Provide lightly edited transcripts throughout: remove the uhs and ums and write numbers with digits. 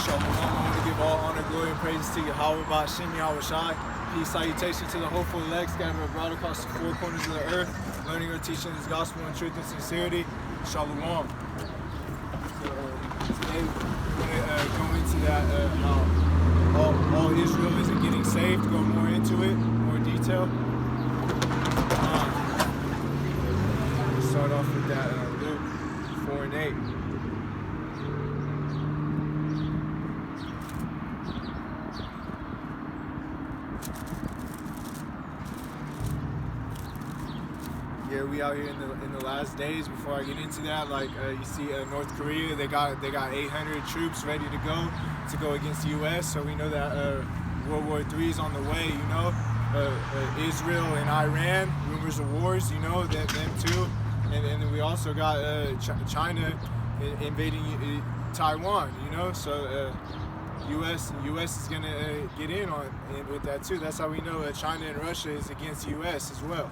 Shalom. I want to give all honor, glory, and praises to Yahawah, bahasham, Yahawashi. Peace, salutation to the hopeful elect scattered abroad across the four corners of the earth, learning or teaching His gospel in truth and sincerity. Shalom. So, today we're going to go into that, how all Israel isn't getting saved, go more into it, more detail. We'll start off with that Luke 4 and 8. Yeah, we out here in the last days. Before I get into that, like you see, North Korea, they got 800 troops ready to go against the U.S. So we know that World War III is on the way. You know, Israel and Iran, rumors of wars. You know, them too, and then we also got China invading Taiwan. You know, so U.S. is gonna get in with that too. That's how we know China and Russia is against the U.S. as well.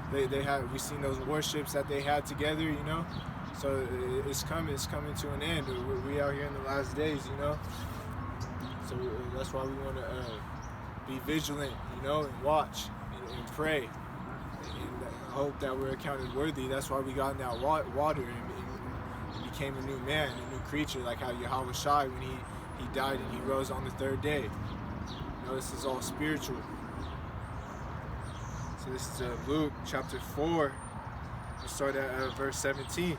We've seen those warships that they had together, you know. So it's coming to an end. We out here in the last days, you know. So that's why we want to be vigilant, you know, and watch and pray and hope that we're accounted worthy. That's why we got in that water and became a new man, a new creature, like how Yahawashi, when he died and he rose on the third day. You know, this is all spiritual. So this is Luke chapter 4. We'll start at verse 17.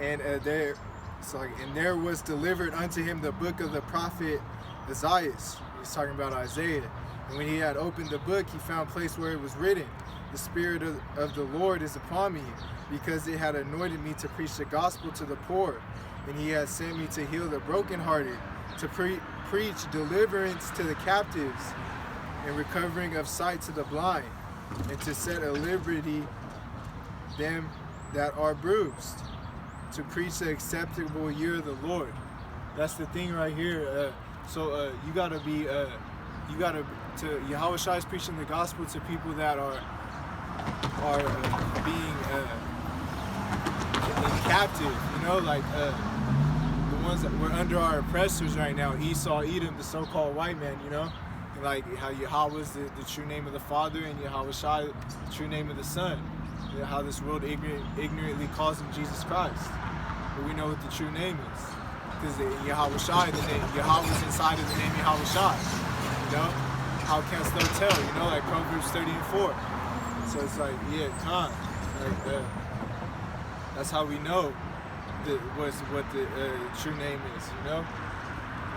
And there was delivered unto him the book of the prophet Isaiah. He's talking about Isaiah. And when he had opened the book, he found a place where it was written, "The Spirit of the Lord is upon me, because it had anointed me to preach the gospel to the poor. And he has sent me to heal the brokenhearted, to preach deliverance to the captives, and recovering of sight to the blind, and to set at liberty them that are bruised, to preach the acceptable year of the Lord." That's the thing right here. You gotta be, Yahawashi is preaching the gospel to people that are being captive. You know, like the ones that were under our oppressors right now. Esau, Edom, the so-called white man. You know. Like how Yahawah is the true name of the Father, and Yahawashi the true name of the Son. You know, how this world ignorantly calls him Jesus Christ, but we know what the true name is, because Yahawashi, the name Yahawah is inside of the name Yahawashi. You know, how canst thou tell? You know, like Proverbs 30 and 4. So it's like, yeah, like that's how we know what the true name is. You know.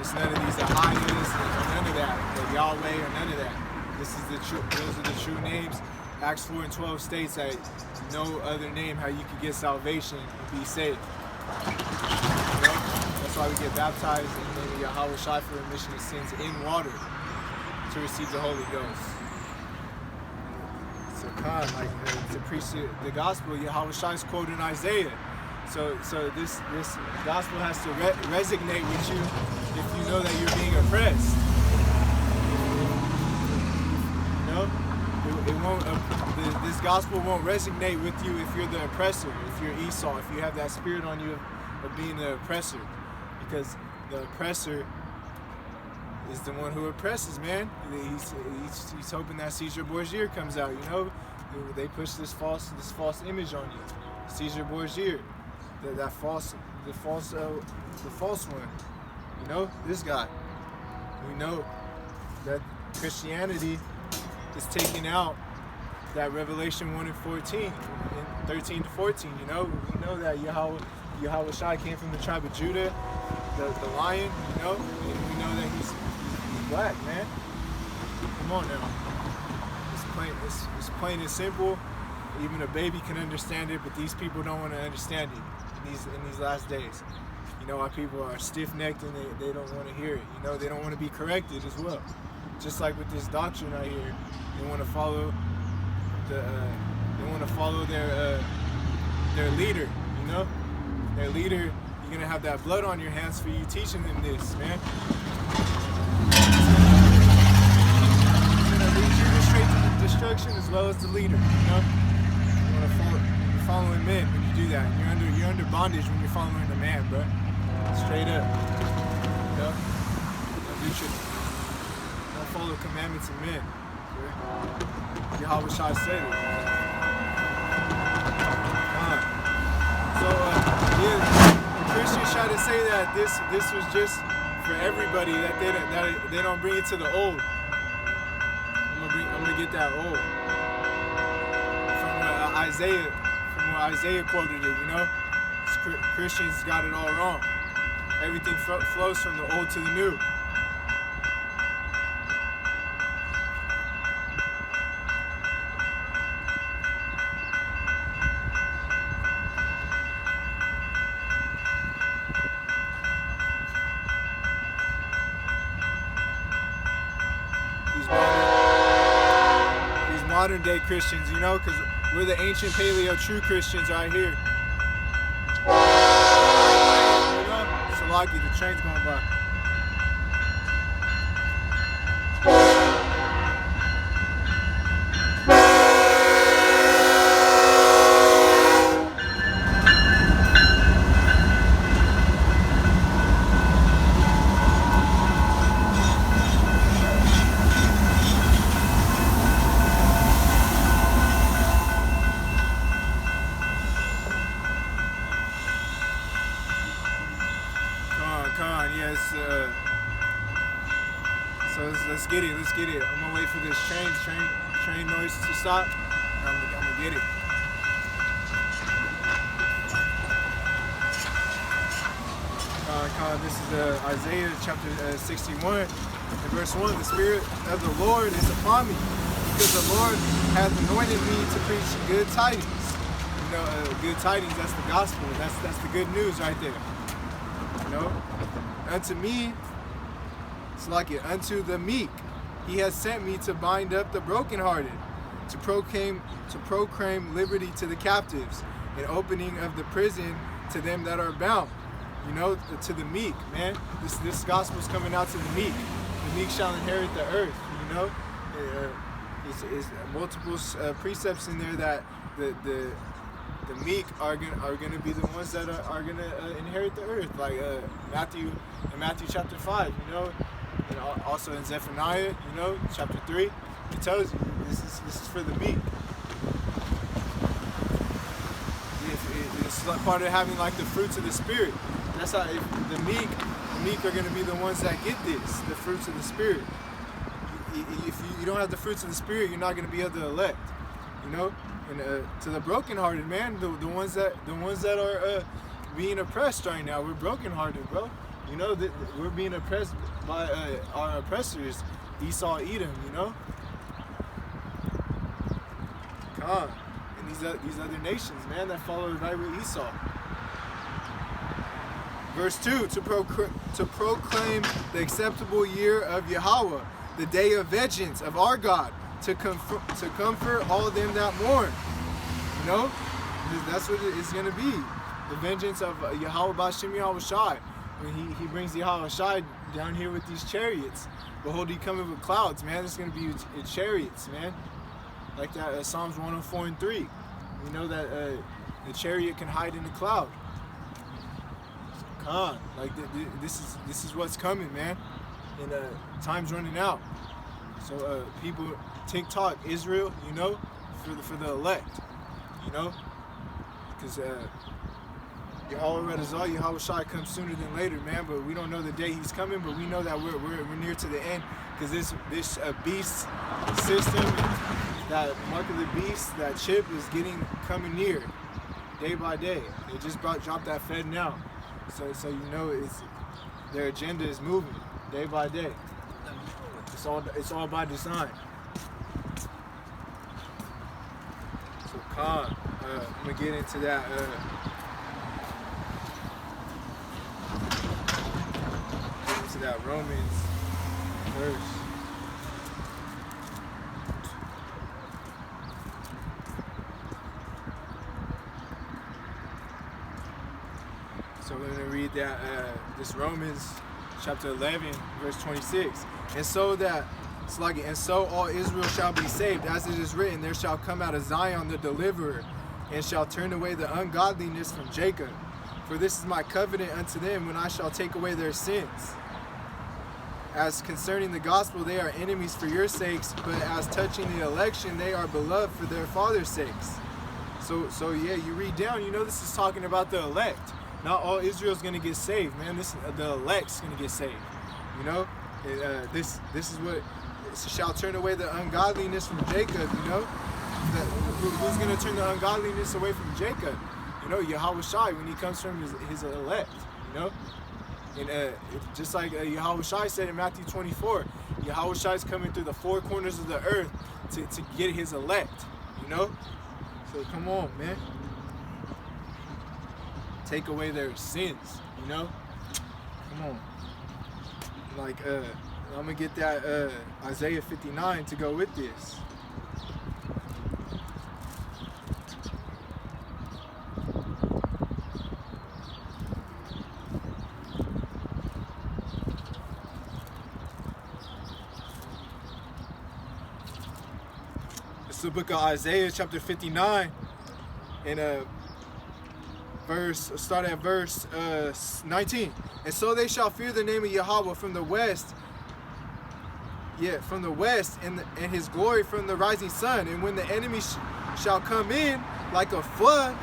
It's none of these Ahayas or none of that, or Yahweh or none of that. This is those are the true names. Acts 4 and 12 states that no other name how you could get salvation and be saved. You know? That's why we get baptized in the name of Yahawashi for remission of sins in water to receive the Holy Ghost. So to preach the gospel, Yahawashi is quoting Isaiah. So this gospel has to resonate with you if you know that you're being oppressed. You know, it won't. This gospel won't resonate with you if you're the oppressor, if you're Esau, if you have that spirit on you of being the oppressor, because the oppressor is the one who oppresses, man. He's hoping that Caesar Borgia comes out. You know, they push this false image on you, Caesar Borgia. The false one, you know, this guy. We know that Christianity is taking out that Revelation 1 and 14, and 13 to 14. You know, we know that Yahawashi came from the tribe of Judah, the lion. You know, and we know that he's black, man. Come on now, it's plain and simple. Even a baby can understand it, but these people don't want to understand it. In these last days, you know, our people are stiff-necked and they don't want to hear it. You know, they don't want to be corrected as well. Just like with this doctrine right here, they want to follow their leader. You know, their leader. You're gonna have that blood on your hands for you teaching them this, man. It's gonna lead you straight to destruction as well as the leader. You know, you want to following men when you do that. You're under bondage when you're following a man, bro. Straight up. know? Don't follow commandments of men. Okay? Yahawashi said it. The Christians try to say that this was just for everybody, that they don't bring it to the old. I'm gonna get that old from what Isaiah quoted it. You know, Christians got it all wrong. Everything flows from the old to the new. These modern day Christians, you know, because we're the ancient paleo true Christians right here. You know, Salaki, the train's going by. Yes. So let's get it. I'm gonna wait for this train noise to stop. I'm gonna get it. This is Isaiah chapter 61, and verse 1. The Spirit of the Lord is upon me, because the Lord hath anointed me to preach good tidings. You know, good tidings. That's the gospel. That's the good news right there. You know. Unto me, it's like it, unto the meek, he has sent me to bind up the brokenhearted, to proclaim liberty to the captives, and opening of the prison to them that are bound. You know, to the meek, man. This gospel's coming out to the meek. The meek shall inherit the earth. You know, it's multiple precepts in there that the meek are gonna be the ones that are gonna inherit the earth, like in Matthew chapter 5, you know, and also in Zephaniah, you know, chapter 3, it tells you this is for the meek. It's part of having like the fruits of the Spirit. That's how the meek are gonna be the ones that get the fruits of the Spirit. If you don't have the fruits of the Spirit, you're not gonna be able to elect, you know. And to the brokenhearted, man, the ones that are being oppressed right now, we're brokenhearted, bro. You know that we're being oppressed by our oppressors, Esau, Edom. You know, and these other nations, man, that follow right with Esau. Verse 2: to proclaim the acceptable year of Yahawah, the day of vengeance of our God. To comfort all of them that mourn. You know, that's what it's going to be. The vengeance of Yahawah bahasham Yahawashi. When he brings Yahawashi down here with these chariots. Behold, he coming with clouds, man. It's going to be chariots, man. Like that Psalms 104:3. You know that the chariot can hide in the cloud. So, like this is what's coming, man. And time's running out. So people, TikTok, Israel, you know, for the elect, you know, because Yahawashi comes sooner than later, man. But we don't know the day he's coming, but we know that we're near to the end, because this beast system, that mark of the beast, that chip is coming near, day by day. They just dropped that Fed now, so you know their agenda is moving day by day. It's all by design. So I'm gonna get into that. That Romans verse. So we're gonna read that this Romans chapter 11, verse 26. And so all Israel shall be saved, as it is written, there shall come out of Zion the deliverer, and shall turn away the ungodliness from Jacob. For this is my covenant unto them, when I shall take away their sins. As concerning the gospel, they are enemies for your sakes, but as touching the election, they are beloved for their father's sakes. So yeah, you read down, you know this is talking about the elect. Not all Israel's gonna get saved, man. The elect's gonna get saved. You know, this is what shall turn away the ungodliness from Jacob. You know, who's gonna turn the ungodliness away from Jacob? You know, Yahawashi, when he comes from his elect. You know. And just like Yahawashi said in Matthew 24, Yahawashi is coming through the four corners of the earth to get his elect, you know? So come on, man. Take away their sins, you know? Come on. Like, I'm going to get that Isaiah 59 to go with this. The book of Isaiah chapter 59 and start at verse 19. And so they shall fear the name of Yahawah from the west, and his glory from the rising sun. And when the enemy shall come in like a flood,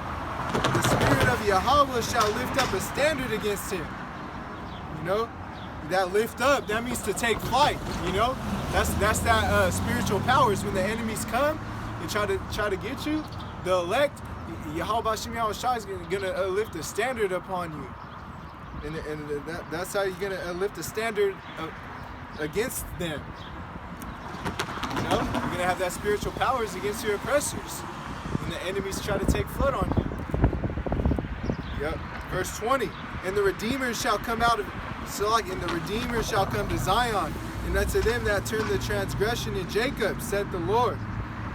the spirit of Yahawah shall lift up a standard against him. You know, that lift up, that means to take flight. You know, that's that spiritual powers. When the enemies come and try to get you, the elect, Yahawashi is gonna lift a standard upon you, and that's how you're gonna lift a standard against them. You know, you're gonna have that spiritual powers against your oppressors when the enemies try to take flood on you. Yep. Verse 20. And the Redeemer shall come out of and the Redeemer shall come to Zion, and unto them that turn the transgression in Jacob, saith the Lord,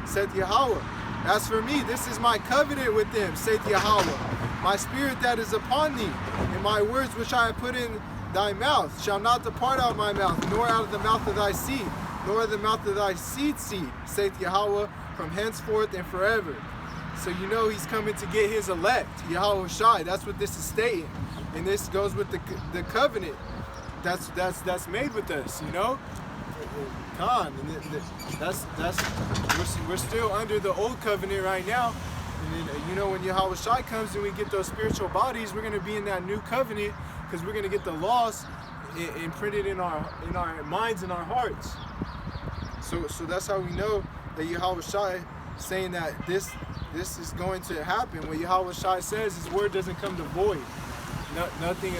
saith Yahawah. As for me, this is my covenant with them, saith Yahawah. My spirit that is upon thee, and my words which I have put in thy mouth, shall not depart out of my mouth, nor out of the mouth of thy seed, nor out of the mouth of thy seed, saith Yahawah, from henceforth and forever. So you know he's coming to get his elect, Yahawashi. That's what this is stating. And this goes with the covenant that's made with us, you know. We're still under the old covenant right now, and then, you know, when Yahawashi comes and we get those spiritual bodies, we're going to be in that new covenant, because we're going to get the laws imprinted in our minds and our hearts. So that's how we know that Yahawashi saying that this is going to happen. When Yahawashi says his word doesn't come to void. Nothing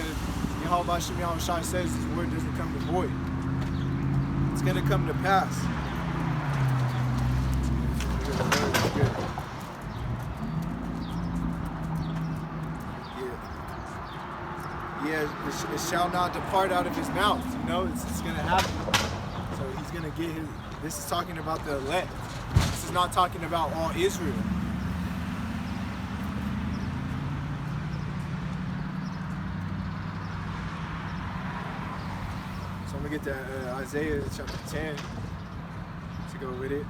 Yahawashi says his word doesn't come to void. It's going to come to pass. Yeah, it shall not depart out of his mouth. You know, it's going to happen. So he's going to get his. This is talking about the elect. This is not talking about all Israel. So I'm going to get to Isaiah chapter 10 to go with it.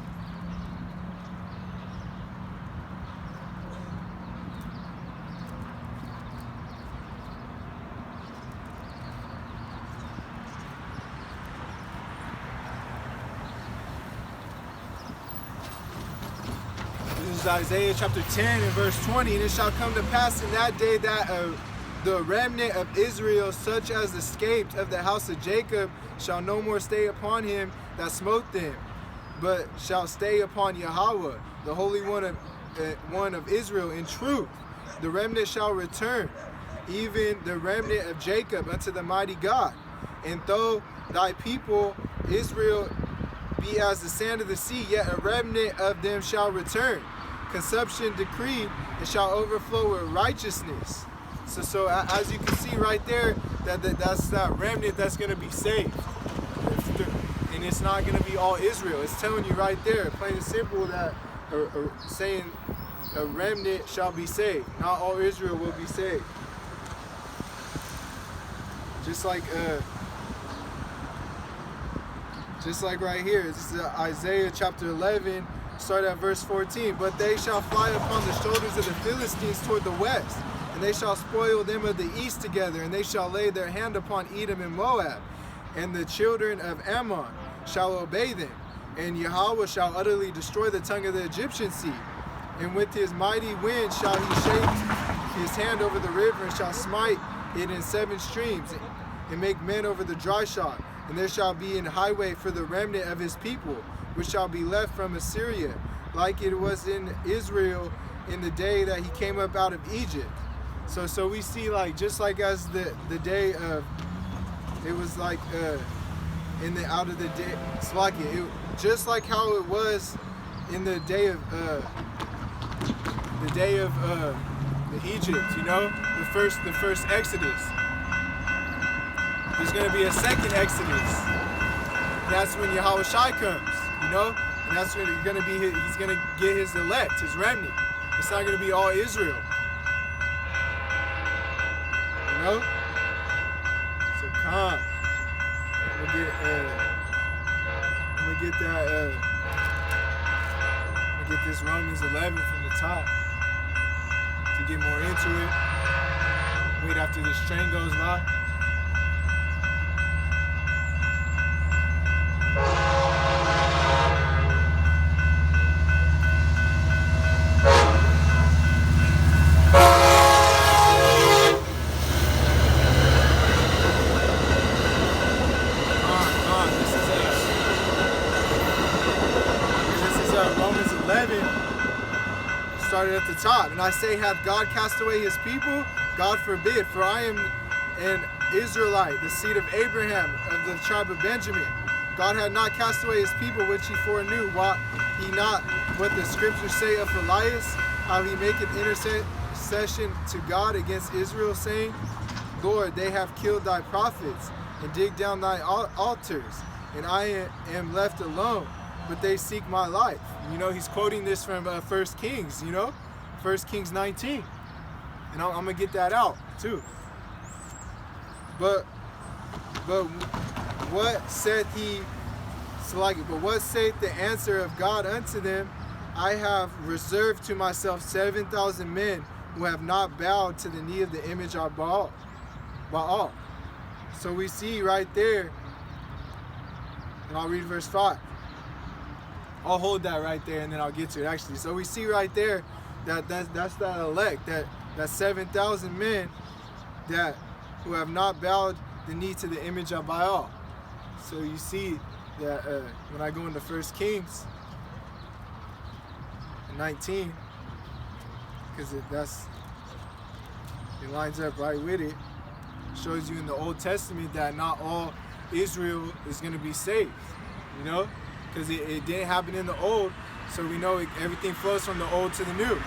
This is Isaiah chapter 10 and verse 20. And it shall come to pass in that day that the remnant of Israel, such as escaped of the house of Jacob, shall no more stay upon him that smote them, but shall stay upon Yahawah, the Holy One of Israel, in truth. The remnant shall return, even the remnant of Jacob, unto the mighty God. And though thy people Israel be as the sand of the sea, yet a remnant of them shall return. Consumption decreed, and shall overflow with righteousness. So as you can see right there, that's that remnant that's going to be saved. And it's not going to be all Israel. It's telling you right there, plain and simple, that saying a remnant shall be saved. Not all Israel will be saved. Just like right here, this is Isaiah chapter 11, start at verse 14. But they shall fly upon the shoulders of the Philistines toward the west, and they shall spoil them of the east together, and they shall lay their hand upon Edom and Moab, and the children of Ammon shall obey them. And Yahawah shall utterly destroy the tongue of the Egyptian sea. And with his mighty wind shall he shake his hand over the river, and shall smite it in 7 streams, and make men over the dry shod. And there shall be an highway for the remnant of his people, which shall be left from Assyria, like it was in Israel in the day that he came up out of Egypt. So we see, like, just like as the day of, it was like in the out of the day, it's like it just like how it was in the day of Egypt, you know, the first Exodus. There's gonna be a second Exodus. That's when Yahawashi comes, you know, and that's when he's gonna get his elect, his remnant. It's not gonna be all Israel, you know. So come, I'm gonna get this Romans 11 from the top to get more into it. Wait after this train goes by. Romans 11 started at the top. And I say, hath God cast away his people? God forbid, for I am an Israelite, the seed of Abraham, of the tribe of Benjamin. God had not cast away his people, which he foreknew. Wot he not what the scriptures say of Elias, how he maketh intercession to God against Israel, saying, Lord, they have killed thy prophets, and digged down thy altars, and I am left alone, but they seek my life. You know, he's quoting this from 1 Kings, you know, 1 Kings 19. And I'm going to get that out, too. But what saith he, but what saith the answer of God unto them? I have reserved to myself 7,000 men who have not bowed to the knee of the image of Baal. So we see right there, and I'll read verse 5. I'll hold that right there and then I'll get to it actually. So we see right there that that's that elect, that 7,000 men that who have not bowed the knee to the image of Baal. So you see that when I go into 1 Kings 19, because it lines up right with it, shows you in the Old Testament that not all Israel is going to be saved, you know, because it didn't happen in the Old, so we know everything flows from the Old to the New,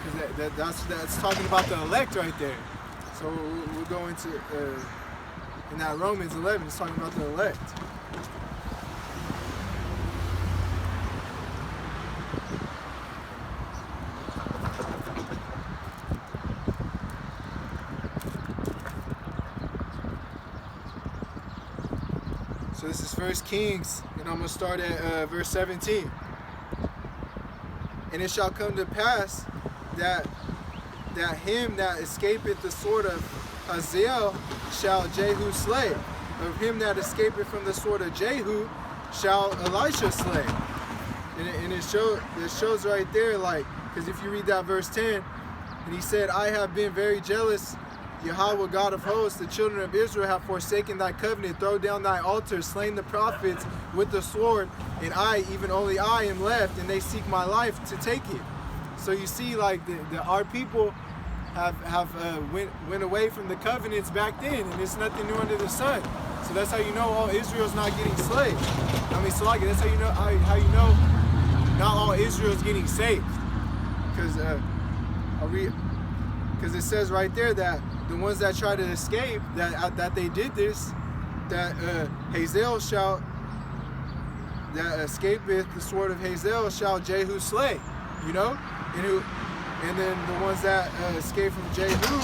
because that's talking about the elect right there. So we're going to in that Romans 11, it's talking about the elect. So this is 1 Kings, and I'm going to start at verse 17. And it shall come to pass that him that escapeth the sword of Hazael shall Jehu slay. Of him that escapeth from the sword of Jehu shall Elisha slay. And it shows right there, like, because if you read that verse 10, and he said, I have been very jealous, Yahawah, God of hosts, the children of Israel have forsaken thy covenant, throw down thy altars, slain the prophets with the sword, and I, even only I, am left, and they seek my life to take it. So you see, like, our people went away from the covenants back then, and it's nothing new under the sun. So that's how you know all Israel's not getting slaved. I mean, Salaki, that's how you know not all Israel's getting saved. Because it says right there that the ones that try to escape, that they did this, that Hazael shall, that escapeth the sword of Hazael shall Jehu slay, you know, and then the ones that escape from Jehu,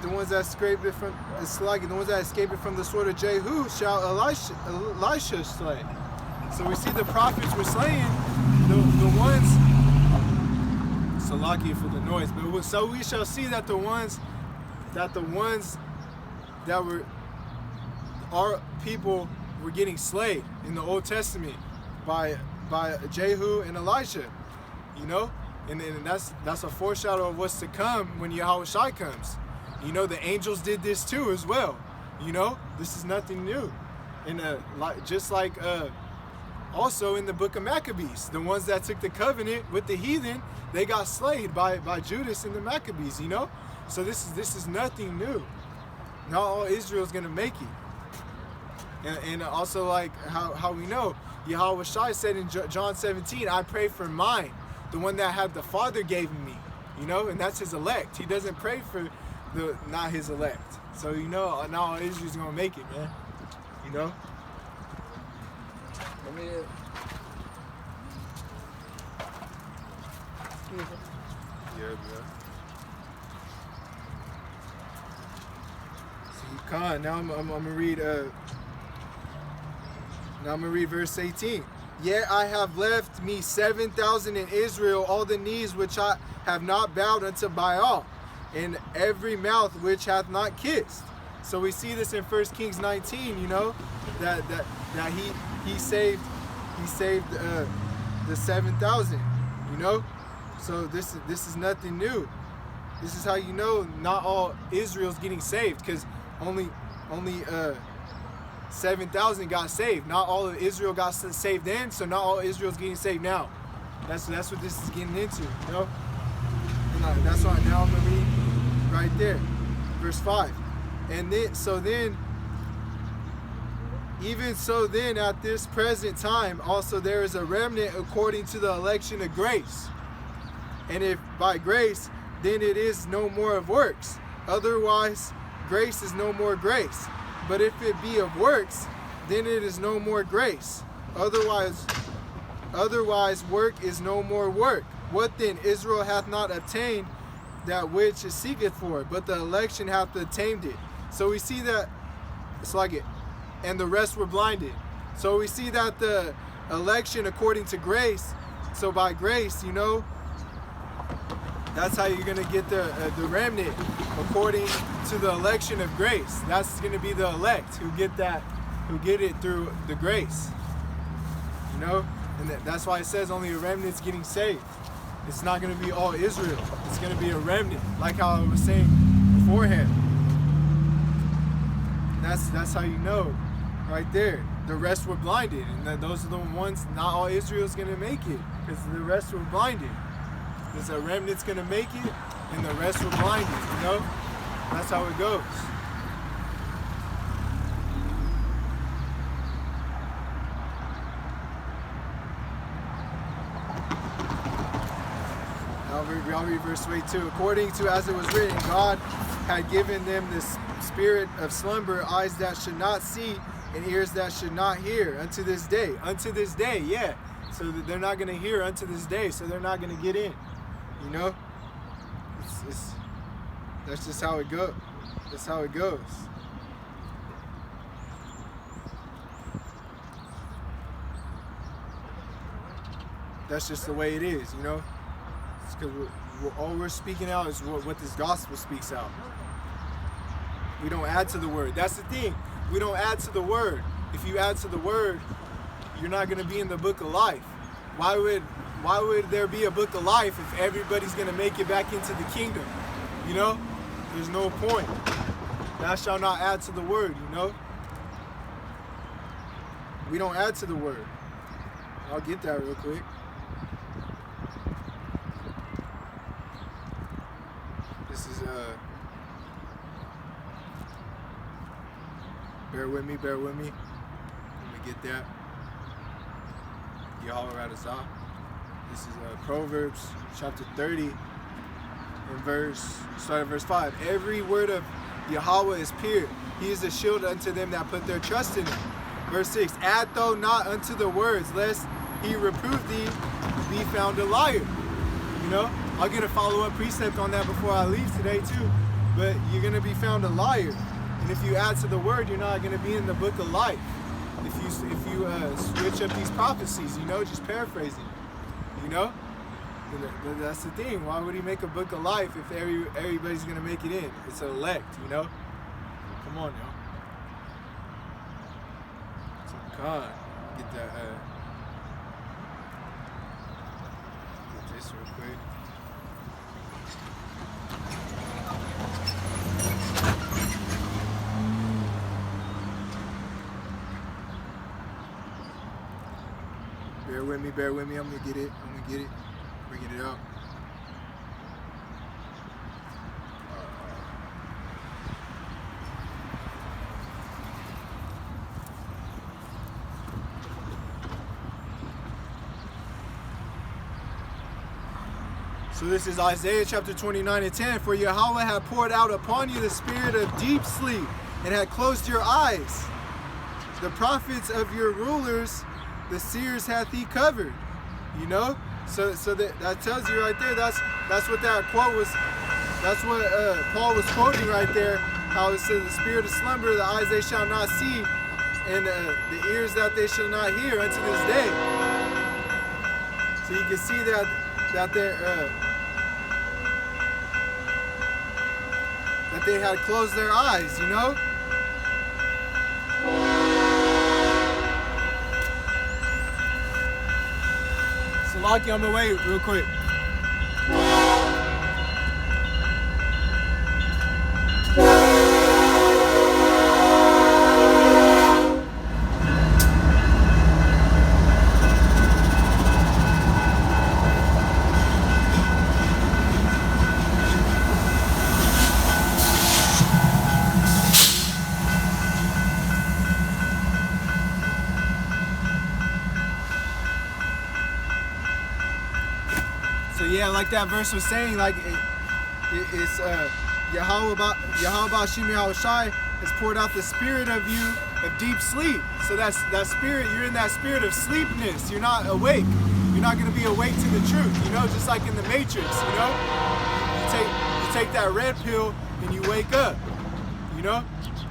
the ones that escape from the sword of Jehu shall Elisha slay. So we see the prophets were slaying the ones. Salaki for the noise, but so we shall see that the ones that were our people were getting slayed in the Old Testament by Jehu and Elijah, you know, and that's a foreshadow of what's to come when Yahawashi comes. You know, the angels did this too as well. You know, this is nothing new. And just like also in the book of Maccabees, the ones that took the covenant with the heathen, they got slayed by Judas and the Maccabees. You know, so this is nothing new. Not all Israel's gonna make it. And also, like how we know, Yahawashi said in John 17, I pray for mine, the one that had the Father gave me, you know, and that's his elect. He doesn't pray for not his elect. So, you know, not all Israel's gonna make it, man. You know? I mean, yeah. See, Khan, now I'm gonna read Now I'm going to read verse 18. Yet I have left me 7,000 in Israel, all the knees which I have not bowed unto Baal, and every mouth which hath not kissed. So we see this in 1 Kings 19, you know, that he saved the 7,000, you know. So this is nothing new. This is how you know not all Israel's getting saved, because only 7,000 got saved. Not all of Israel got saved then, so not all Israel's getting saved now. That's what this is getting into, you know? And that's why now I'm going to read right there, verse 5. And then, even so then at this present time, also there is a remnant according to the election of grace. And if by grace, then it is no more of works. Otherwise, grace is no more grace. But if it be of works, then it is no more grace. Otherwise work is no more work. What then? Israel hath not obtained that which it seeketh for, but the election hath obtained it. So we see that, it's like it, and the rest were blinded. So we see that the election according to grace, so by grace, you know, that's how you're going to get the remnant according to the election of grace. That's going to be the elect who get it through the grace. You know? And that's why it says only a remnant's getting saved. It's not going to be all Israel. It's going to be a remnant, like how I was saying beforehand. That's how you know right there. The rest were blinded. And those are the ones, not all Israel's going to make it, because the rest were blinded. There's a remnant's going to make it, and the rest were blinded, you know? That's how it goes. I'll read verse 22. According to as it was written, God had given them this spirit of slumber, eyes that should not see, and ears that should not hear, unto this day. Unto this day, yeah. So they're not going to hear unto this day, so they're not going to get in. You know, that's just how it goes. That's how it goes. That's just the way it is, you know. It's because all we're speaking out is what this gospel speaks out. We don't add to the word. That's the thing. We don't add to the word. If you add to the word, you're not going to be in the book of life. Why would there be a book of life if everybody's going to make it back into the kingdom? You know? There's no point. Thou shalt not add to the word, you know? We don't add to the word. I'll get that real quick. This is, bear with me. Let me get that. Yahawah. This is Proverbs chapter 30 and start at verse 5. Every word of Yahawah is pure. He is a shield unto them that put their trust in him. Verse 6. Add thou not unto the words, lest he reprove thee, be found a liar. You know, I'll get a follow-up precept on that before I leave today too. But you're going to be found a liar. And if you add to the word, you're not going to be in the book of life. If you switch up these prophecies, you know, just paraphrasing, you know, that's the thing. Why would he make a book of life if everybody's gonna make it in? It's an elect, you know. Come on, y'all. God, get that. Get this real quick. Bear with me. I'm gonna get it. Bring it out. So this is Isaiah chapter 29:10. For Yahawah had poured out upon you the spirit of deep sleep and had closed your eyes. The prophets of your rulers, the seers hath he covered. You know? So that tells you right there, that's what that quote was, that's what Paul was quoting right there, how it says the spirit of slumber, the eyes they shall not see, and the ears that they shall not hear unto this day. So you can see that they had closed their eyes, you know? So Lockie, I'm gonna wait real quick. So yeah, like that verse was saying, like it's Yahawashi Yahawashi has poured out the spirit of you of deep sleep. So that spirit, you're in that spirit of sleepness. You're not awake. You're not going to be awake to the truth. You know, just like in the Matrix. You know, you take that red pill and you wake up. You know,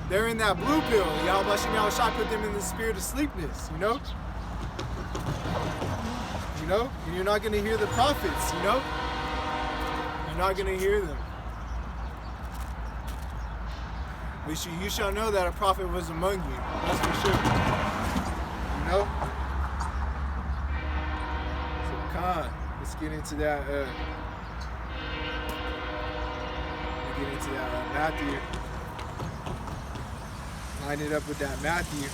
they're in that blue pill. Yahawashi put them in the spirit of sleepness. You know. You know, and you're not going to hear the prophets, you know? You're not going to hear them. But you shall know that a prophet was among you. That's for sure. You know? So, let's get into that, Matthew. Line it up with that Matthew.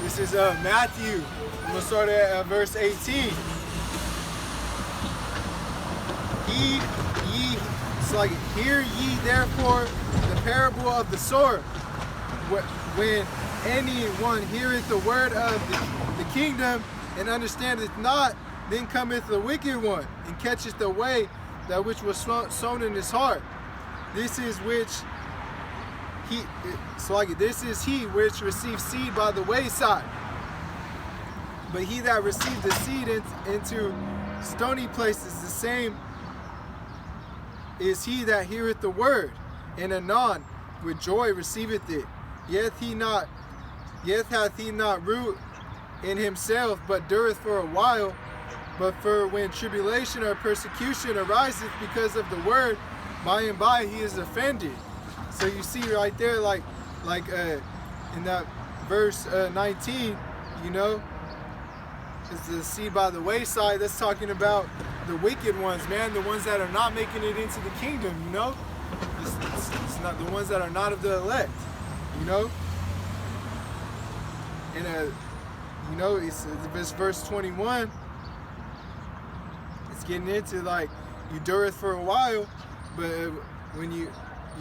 This is Matthew. I'm going to start at verse 18. It's like, hear ye therefore the parable of the sower. When anyone heareth the word of the kingdom and understandeth not, then cometh the wicked one and catcheth away that which was sown in his heart. This is he which received seed by the wayside. But he that received the seed into stony places, the same is he that heareth the word, and anon with joy receiveth it. Yet hath he not root in himself, but dureth for a while. But for when tribulation or persecution ariseth because of the word, by and by he is offended. So you see right there, like in that verse 19, you know, is the seed by the wayside. That's talking about the wicked ones, man, the ones that are not making it into the kingdom, you know. It's not the ones that are not of the elect, you know. And you know, it's verse 21. It's getting into like you endureth for a while, but when you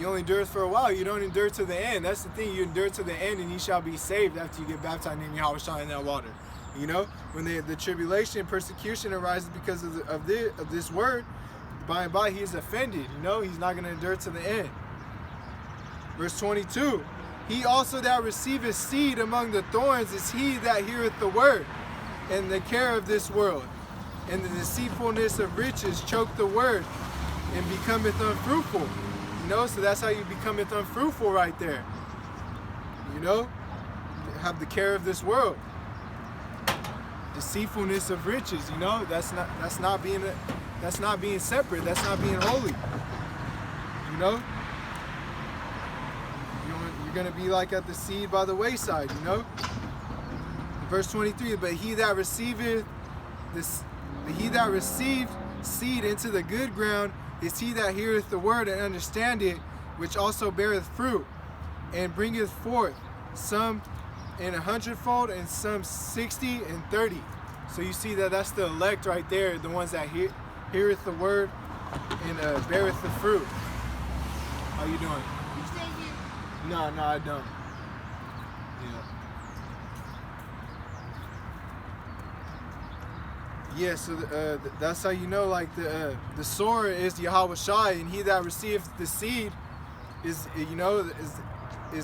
only endure for a while, you don't endure to the end. That's the thing, you endure to the end and you shall be saved after you get baptized in Yahawashi in that water. You know, when the tribulation, persecution arises because of this word, by and by he is offended. You know, he's not going to endure to the end. Verse 22, he also that receiveth seed among the thorns is he that heareth the word, and the care of this world, and the deceitfulness of riches choke the word, and becometh unfruitful. You know, so that's how you becometh unfruitful right there. You know, have the care of this world. Deceitfulness of riches, you know, that's not being separate, that's not being holy. You know? You're gonna be like at the seed by the wayside, you know? Verse 23, but he that received seed into the good ground is he that heareth the word and understandeth, which also beareth fruit, and bringeth forth some in 100-fold and some 60 and 30. So you see that's the elect right there, the ones that heareth the word and beareth the fruit. How you doing? You stay here? No, I don't. Yeah, so that's how you know, like the sower is Yahawashi, and he that receives the seed is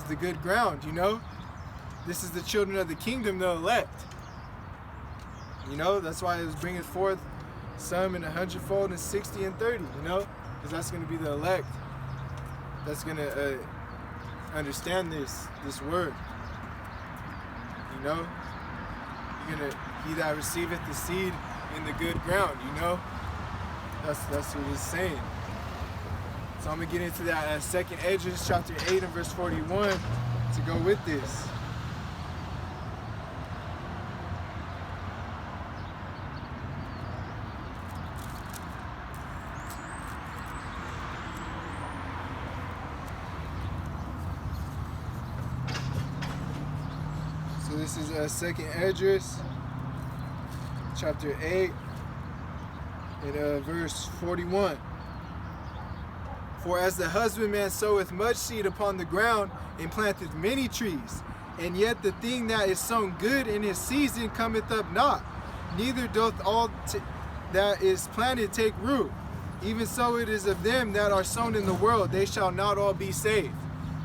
the good ground, you know? This is the children of the kingdom, the elect. You know, that's why it was bringing forth some in 100-fold and 60 and 30, you know? Because that's going to be the elect. That's going to understand this word. You know? He that receiveth the seed in the good ground, you know? That's what it's saying. So I'm going to get into that second Esdras, chapter 8 and verse 41 to go with this. So this is second Esdras, chapter 8 and verse 41. For as the husbandman soweth much seed upon the ground and planteth many trees, and yet the thing that is sown good in his season cometh up not, neither doth all that is planted take root. Even so it is of them that are sown in the world, they shall not all be saved.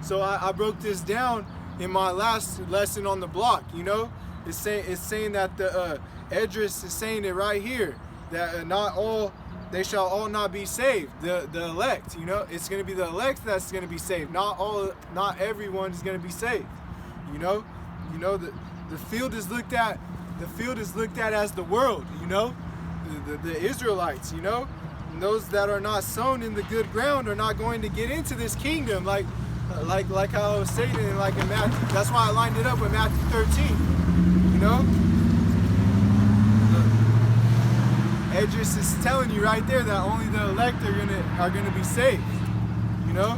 So I broke this down in my last lesson on the block, you know? It's saying that the Esdras is saying it right here, that they shall all not be saved. The elect, you know, it's going to be the elect that's going to be saved. Not everyone is going to be saved. You know, the field is looked at. The field is looked at as the world. You know, the Israelites. You know, and those that are not sown in the good ground are not going to get into this kingdom. Like how I was saying in Matthew. That's why I lined it up with Matthew 13. You know. Esdras is telling you right there that only the elect are gonna be saved, you know,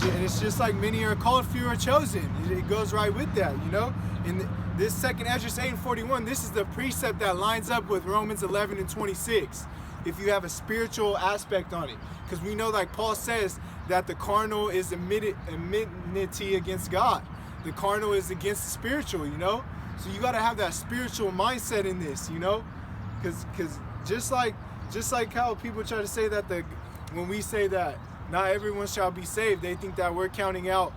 and it's just like many are called, few are chosen. It goes right with that, you know. In this second Esdras 8 and 41, this is the precept that lines up with Romans 11 and 26. If you have a spiritual aspect on it, because we know, like Paul says, that the carnal is enmity against God. The carnal is against the spiritual, you know. So you got to have that spiritual mindset in this, you know, because just like how people try to say that when we say that not everyone shall be saved, they think that we're counting out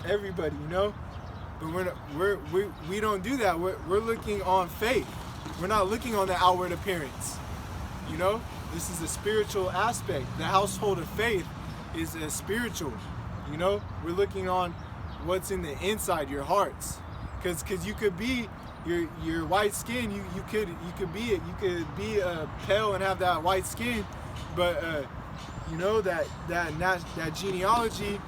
everybody, you know. But we don't do that. We're looking on faith. We're not looking on the outward appearance. You know, this is a spiritual aspect. The household of faith is a spiritual. You know, we're looking on what's in the inside, your hearts, because you could be your white skin, you could be pale and have that white skin, but you know that genealogy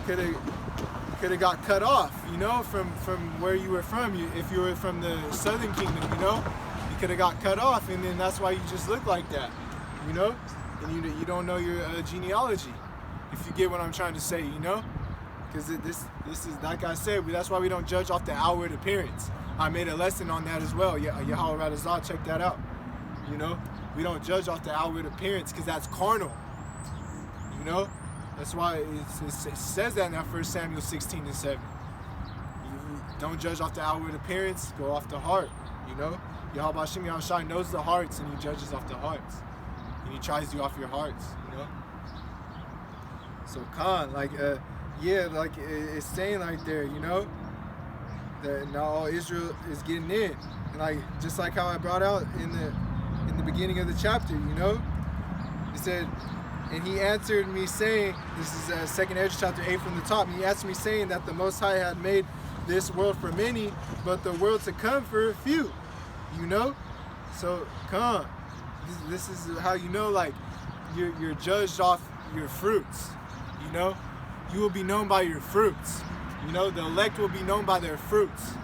could have got cut off, you know, from where you were from. If you were from the southern kingdom, you know, you could have got cut off, and then that's why you just look like that, you know, and you don't know your genealogy, if you get what I'm trying to say, you know, because this is, like I said, that's why we don't judge off the outward appearance. I made a lesson on that as well. Yahawah, check that out. You know, we don't judge off the outward appearance because that's carnal. You know, that's why it says that in that 1 Samuel 16 and 7. You don't judge off the outward appearance, go off the heart. You know, Yahawashi knows the hearts, and he judges off the hearts, and he tries you off your hearts. You know. So it's saying right there, you know, that now all Israel is getting in, and just like how I brought out in the beginning of the chapter, you know, it said, And he answered me saying, this is 2 Ezra chapter 8 from the top, and he answered me saying that the Most High had made this world for many, but the world to come for a few, you know? So, come. This is how you know, like, you're judged off your fruits, you know? You will be known by your fruits, you know? The elect will be known by their fruits,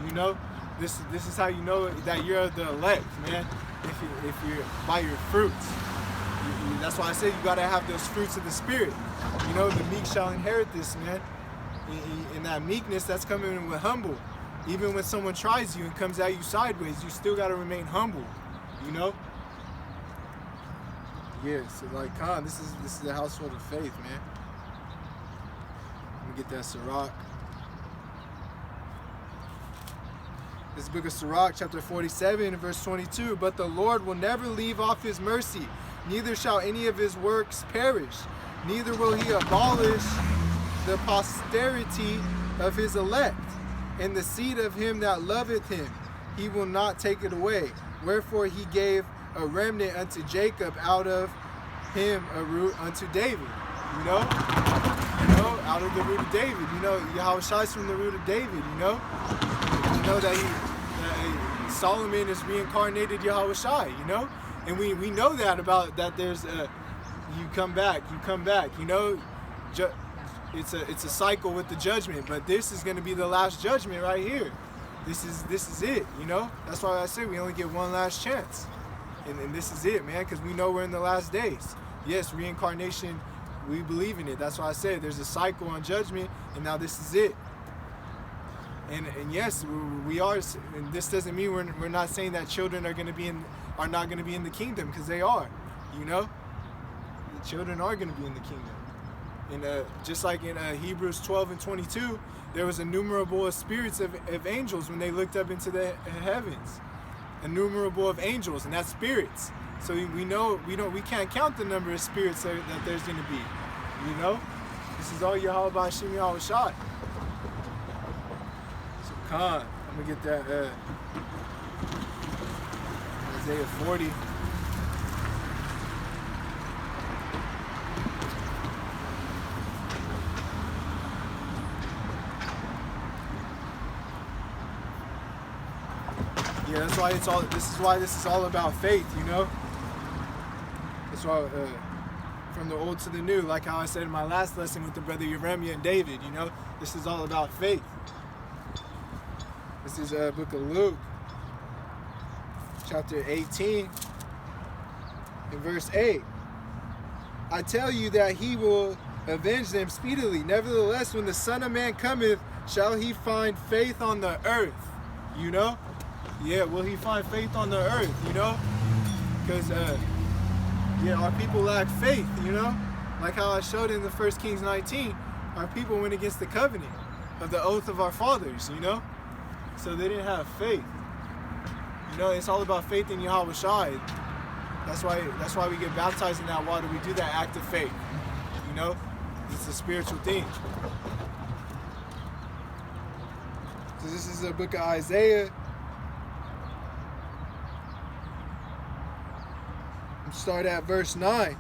you know? This is how you know that you're the elect, man, if you're by your fruits. That's why I say you gotta have those fruits of the Spirit. You know, the meek shall inherit this, man. And that meekness, that's coming with humble. Even when someone tries you and comes at you sideways, you still gotta remain humble. You know? Yeah. So like, this is the household of faith, man. Let me get that Sirach. This is the book of Sirach, chapter 47, verse 22. But the Lord will never leave off his mercy, neither shall any of his works perish, neither will he abolish the posterity of his elect, and the seed of him that loveth him, he will not take it away. Wherefore he gave a remnant unto Jacob, out of him a root unto David. You know, out of the root of David. You know, Yahawashi is from the root of David. You know that Solomon is reincarnated Yahawashi. You know. And we know that about that. There's you come back. You know, it's a cycle with the judgment. But this is going to be the last judgment right here. This is it. You know, that's why I say we only get one last chance, and this is it, man. Because we know we're in the last days. Yes, reincarnation, we believe in it. That's why I said there's a cycle on judgment, and now this is it. And yes, we are. And this doesn't mean we're not saying that children are not going to be in the kingdom, because they are. You know, the children are going to be in the kingdom. And just like in Hebrews 12 and 22, there was innumerable spirits of angels when they looked up into the heavens. Innumerable of angels, and that's spirits. So we can't count the number of spirits that there's going to be. You know, this is all Yahawah, bahasham, Yahawashi. I'm gonna get that Isaiah 40. Yeah, that's why this is all about faith, you know. That's why from the old to the new, like how I said in my last lesson with the brother Yeremiah and David, you know, this is all about faith. This is book of Luke, chapter 18, and verse 8. I tell you that he will avenge them speedily. Nevertheless, when the Son of Man cometh, shall he find faith on the earth? You know? Yeah, will he find faith on the earth? You know? Because, our people lack faith, you know? Like how I showed in the 1 Kings 19, our people went against the covenant of the oath of our fathers, you know? So they didn't have faith. You know, it's all about faith in Yahawashi. That's why we get baptized in that water. We do that act of faith. You know, it's a spiritual thing. So this is the book of Isaiah. Start at verse 9.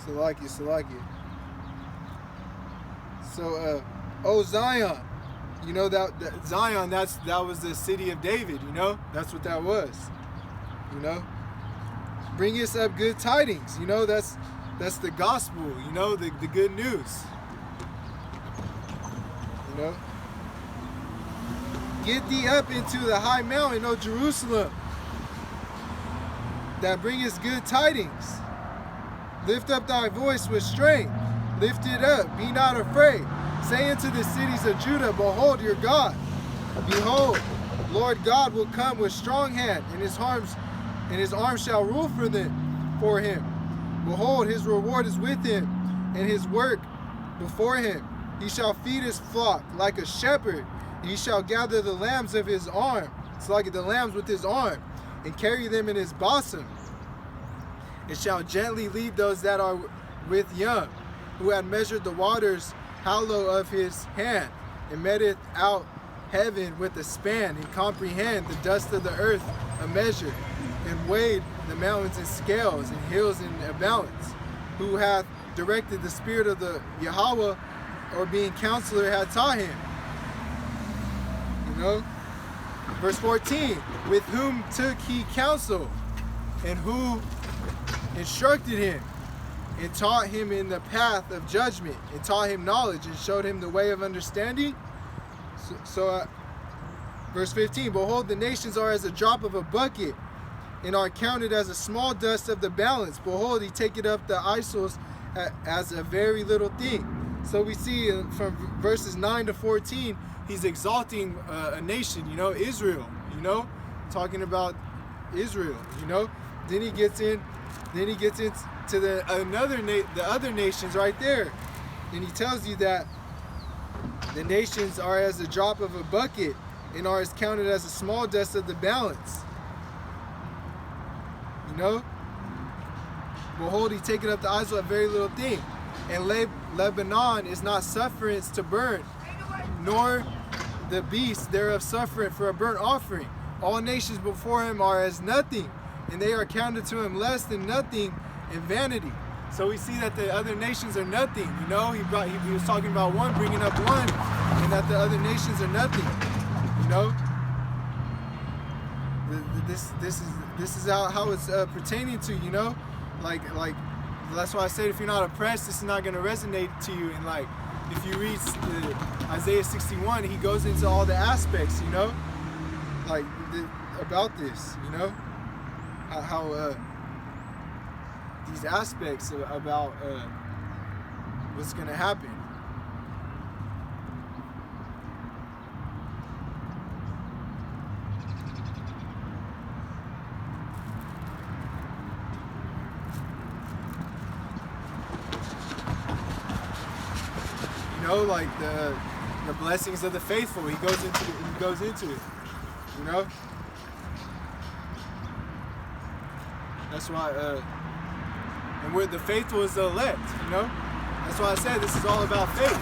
Salaki. So, O Zion. You know that Zion, that was the city of David, you know? That's what that was. You know? Bring us up good tidings, you know, that's the gospel, you know, the good news. You know? Get thee up into the high mountain, O Jerusalem, that bringeth good tidings. Lift up thy voice with strength. Lift it up, be not afraid. Say unto the cities of Judah, behold your God. Behold, Lord God will come with strong hand, and his arms shall rule for him. Behold, his reward is with him, and his work before him. He shall feed his flock like a shepherd. He shall gather the lambs of his arm. It's like the lambs with his arm, and carry them in his bosom. And shall gently lead those that are with young, who had measured the waters hollow of his hand, and meted out heaven with a span, and comprehend the dust of the earth a measure. and weighed the mountains in scales and hills in a balance, who hath directed the spirit of the Yahawah, or being counselor had taught him. You know? Verse 14, with whom took he counsel, and who instructed him, and taught him in the path of judgment, and taught him knowledge, and showed him the way of understanding. Verse 15, behold, the nations are as a drop of a bucket, and are counted as a small dust of the balance. Behold, he taketh up the isles as a very little thing. So we see from verses 9 to 14, he's exalting a nation, you know, Israel, you know, talking about Israel, you know. Then he gets into the other nations right there, and he tells you that the nations are as a drop of a bucket, and are as counted as a small dust of the balance. You know? Behold, he taketh up the isles of a very little thing, and Lebanon is not sufferance to burn, nor the beasts thereof suffereth for a burnt offering. All nations before him are as nothing, and they are counted to him less than nothing in vanity. So we see that the other nations are nothing. You know, he was talking about one, bringing up one, and that the other nations are nothing. You know, this is how it's pertaining to, you know, like that's why I said, if you're not oppressed, this is not going to resonate to you. And like, if you read Isaiah 61, he goes into all the aspects, you know, like about this, you know, how these aspects about what's going to happen. You know, like the blessings of the faithful, he goes into it, you know. That's why, and we're the faithful is the elect, you know. That's why I said this is all about faith,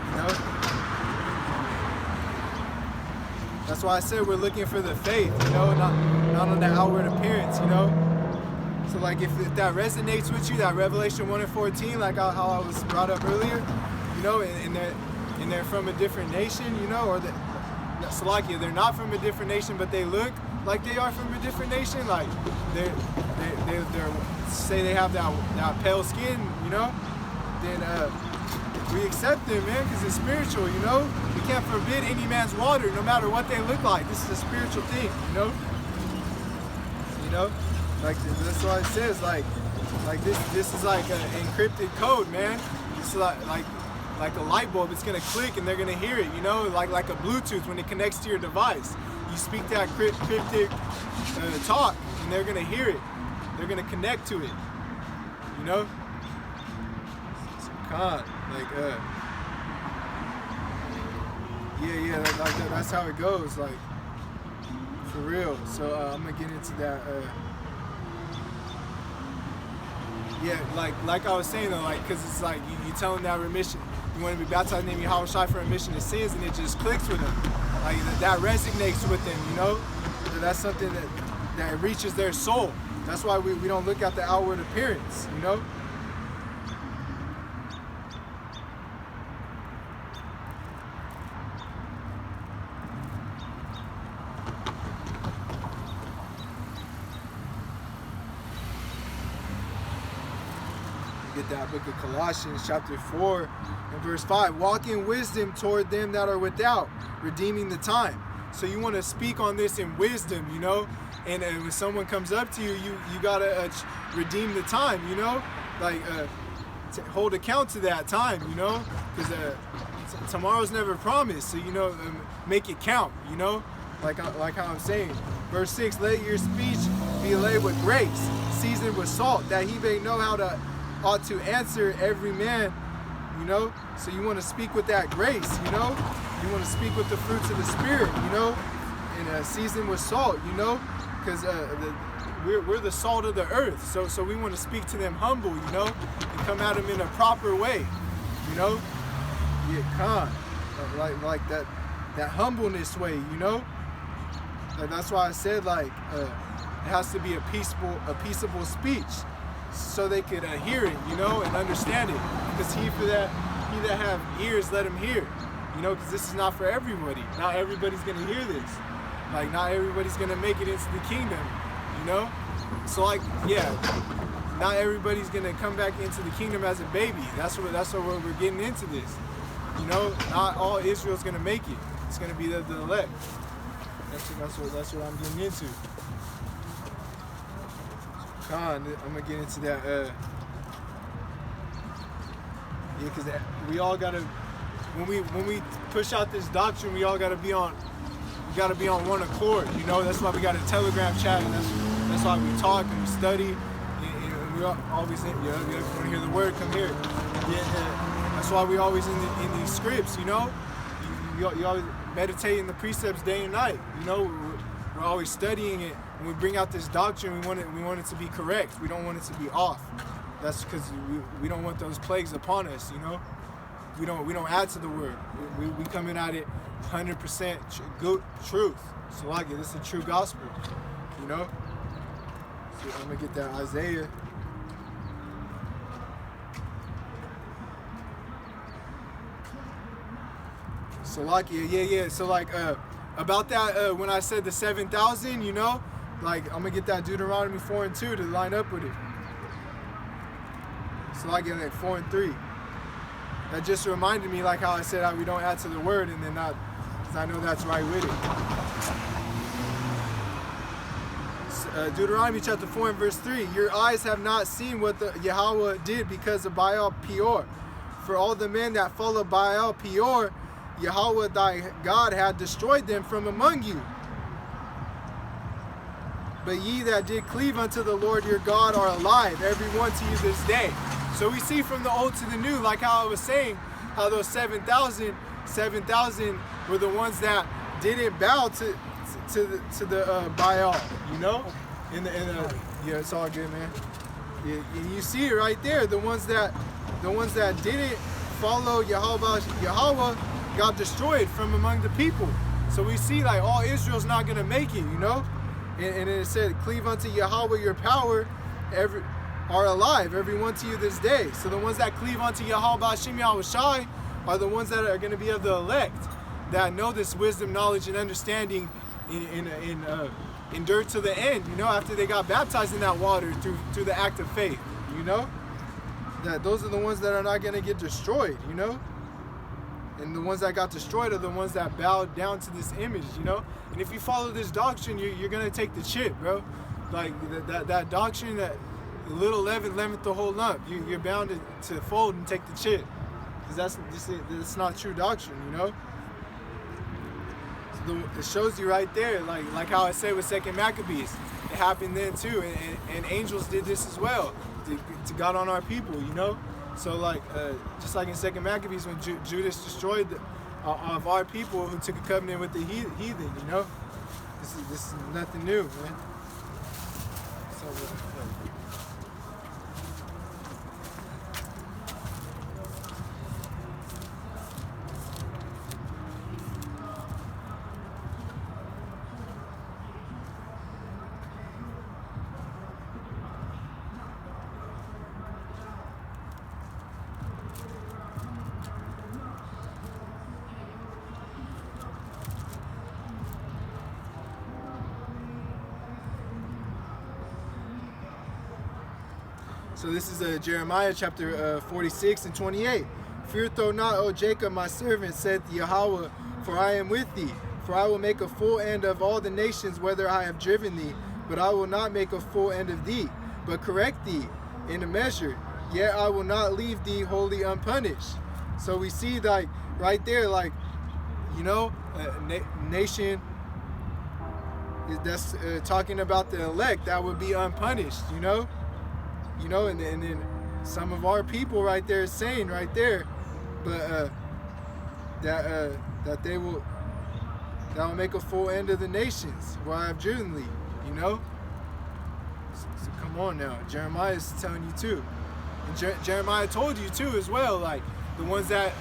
you know. That's why I said we're looking for the faith, you know, not on the outward appearance, you know. So like if that resonates with you, that Revelation 1 and 14, like how I was brought up earlier, you know, and they're from a different nation, you know, or Salakia, they're not from a different nation, but they look like they are from a different nation, like they're say they have that pale skin, you know, then we accept them, man, because it's spiritual, you know. We can't forbid any man's water, no matter what they look like. This is a spiritual thing, you know. You know, like that's why it says like this is like an encrypted code, man. It's like a light bulb. It's gonna click and they're gonna hear it, you know, like a Bluetooth when it connects to your device. You speak that cryptic talk, and they're gonna hear it. They're gonna connect to it, you know. So that's how it goes, like for real. So I'm gonna get into that. Yeah, like I was saying though, like, cause it's like you tell them that remission. You want to be baptized in the name of Yahawashi for remission of sins, and it just clicks with them. Like that resonates with them, you know. That's something that reaches their soul. That's why we don't look at the outward appearance, you know. Get that book of Colossians chapter 4 and verse 5. Walk in wisdom toward them that are without, redeeming the time. So you want to speak on this in wisdom, you know, and when someone comes up to you, you gotta redeem the time, you know, like hold account to that time, you know, because tomorrow's never promised. So, you know, make it count, you know, like how I'm saying. Verse 6, let your speech be laid with grace, seasoned with salt, that he may know how to ought to answer every man, you know. So you want to speak with that grace, you know. You want to speak with the fruits of the Spirit, you know, and seasoned with salt, you know, because we're the salt of the earth. So we want to speak to them humble, you know, and come at them in a proper way, you know. Yeah, like that humbleness way, you know. That's why I said it has to be a peaceable speech, so they could hear it, and understand it. Because he that have ears, let him hear, because this is not for everybody. Not everybody's gonna hear this. Not everybody's gonna make it into the kingdom, So not everybody's gonna come back into the kingdom as a baby. That's what we're getting into this. Not all Israel's gonna make it. It's gonna be the elect. That's what I'm getting into. I'm gonna get into that. Because we all gotta, when we push out this doctrine, we all gotta be on one accord. That's why we got a Telegram chat, and that's why we talk and we study, and we always, you want to hear the word, come here. That's why we always in these scripts. You always meditate in the precepts day and night. We're always studying it. When we bring out this doctrine, we want it to be correct. We don't want it to be off. That's because we don't want those plagues upon us. We don't add to the word. We come in at it 100% good truth. So this is a true gospel. So I'm gonna get that Isaiah. So yeah. So about that, when I said the 7,000, I'm gonna get that Deuteronomy 4:2 to line up with it. So I get 4:3. That just reminded me, how I said, how we don't add to the word, and then because I know that's right with it. Deuteronomy chapter 4 and verse 3. Your eyes have not seen what the Yahawah did because of Baal Peor. For all the men that follow Baal Peor, Yahawah thy God had destroyed them from among you. But ye that did cleave unto the Lord your God are alive, every one to you this day. So we see from the old to the new, like how I was saying, how those 7,000 were the ones that didn't bow to the Baal, yeah, it's all good, man. Yeah, you see it right there. The ones that didn't follow Yahawah got destroyed from among the people. So we see all Israel's not gonna make it, And it said, cleave unto Yahawah your power, are alive, every one to you this day. So the ones that cleave unto Yahawah bahasham Yahawashi are the ones that are going to be of the elect, that know this wisdom, knowledge, and understanding, endured to the end. After they got baptized in that water through the act of faith. That those are the ones that are not going to get destroyed. And the ones that got destroyed are the ones that bowed down to this image. And if you follow this doctrine, you're going to take the chip, bro. That doctrine, that little leaveneth the whole lump. You're bound to fold and take the chip, because that's not true doctrine, So it shows you right there, like how I said with 2 Maccabees, it happened then too, and angels did this as well to God on our people, So just like in 2 Maccabees when Judas destroyed of our people who took a covenant with the heathen, This is nothing new, man. So. So this is Jeremiah chapter 46 and 28. Fear thou not, O Jacob, my servant, saith Yahawah, for I am with thee. For I will make a full end of all the nations, whether I have driven thee. But I will not make a full end of thee, but correct thee in a measure. Yet I will not leave thee wholly unpunished. So we see right there, nation that's talking about the elect that would be unpunished, and then some of our people right there is saying right there, but that will make a full end of the nations where I have driven thee, So come on now, Jeremiah is telling you too, and Jeremiah told you too as well, the ones that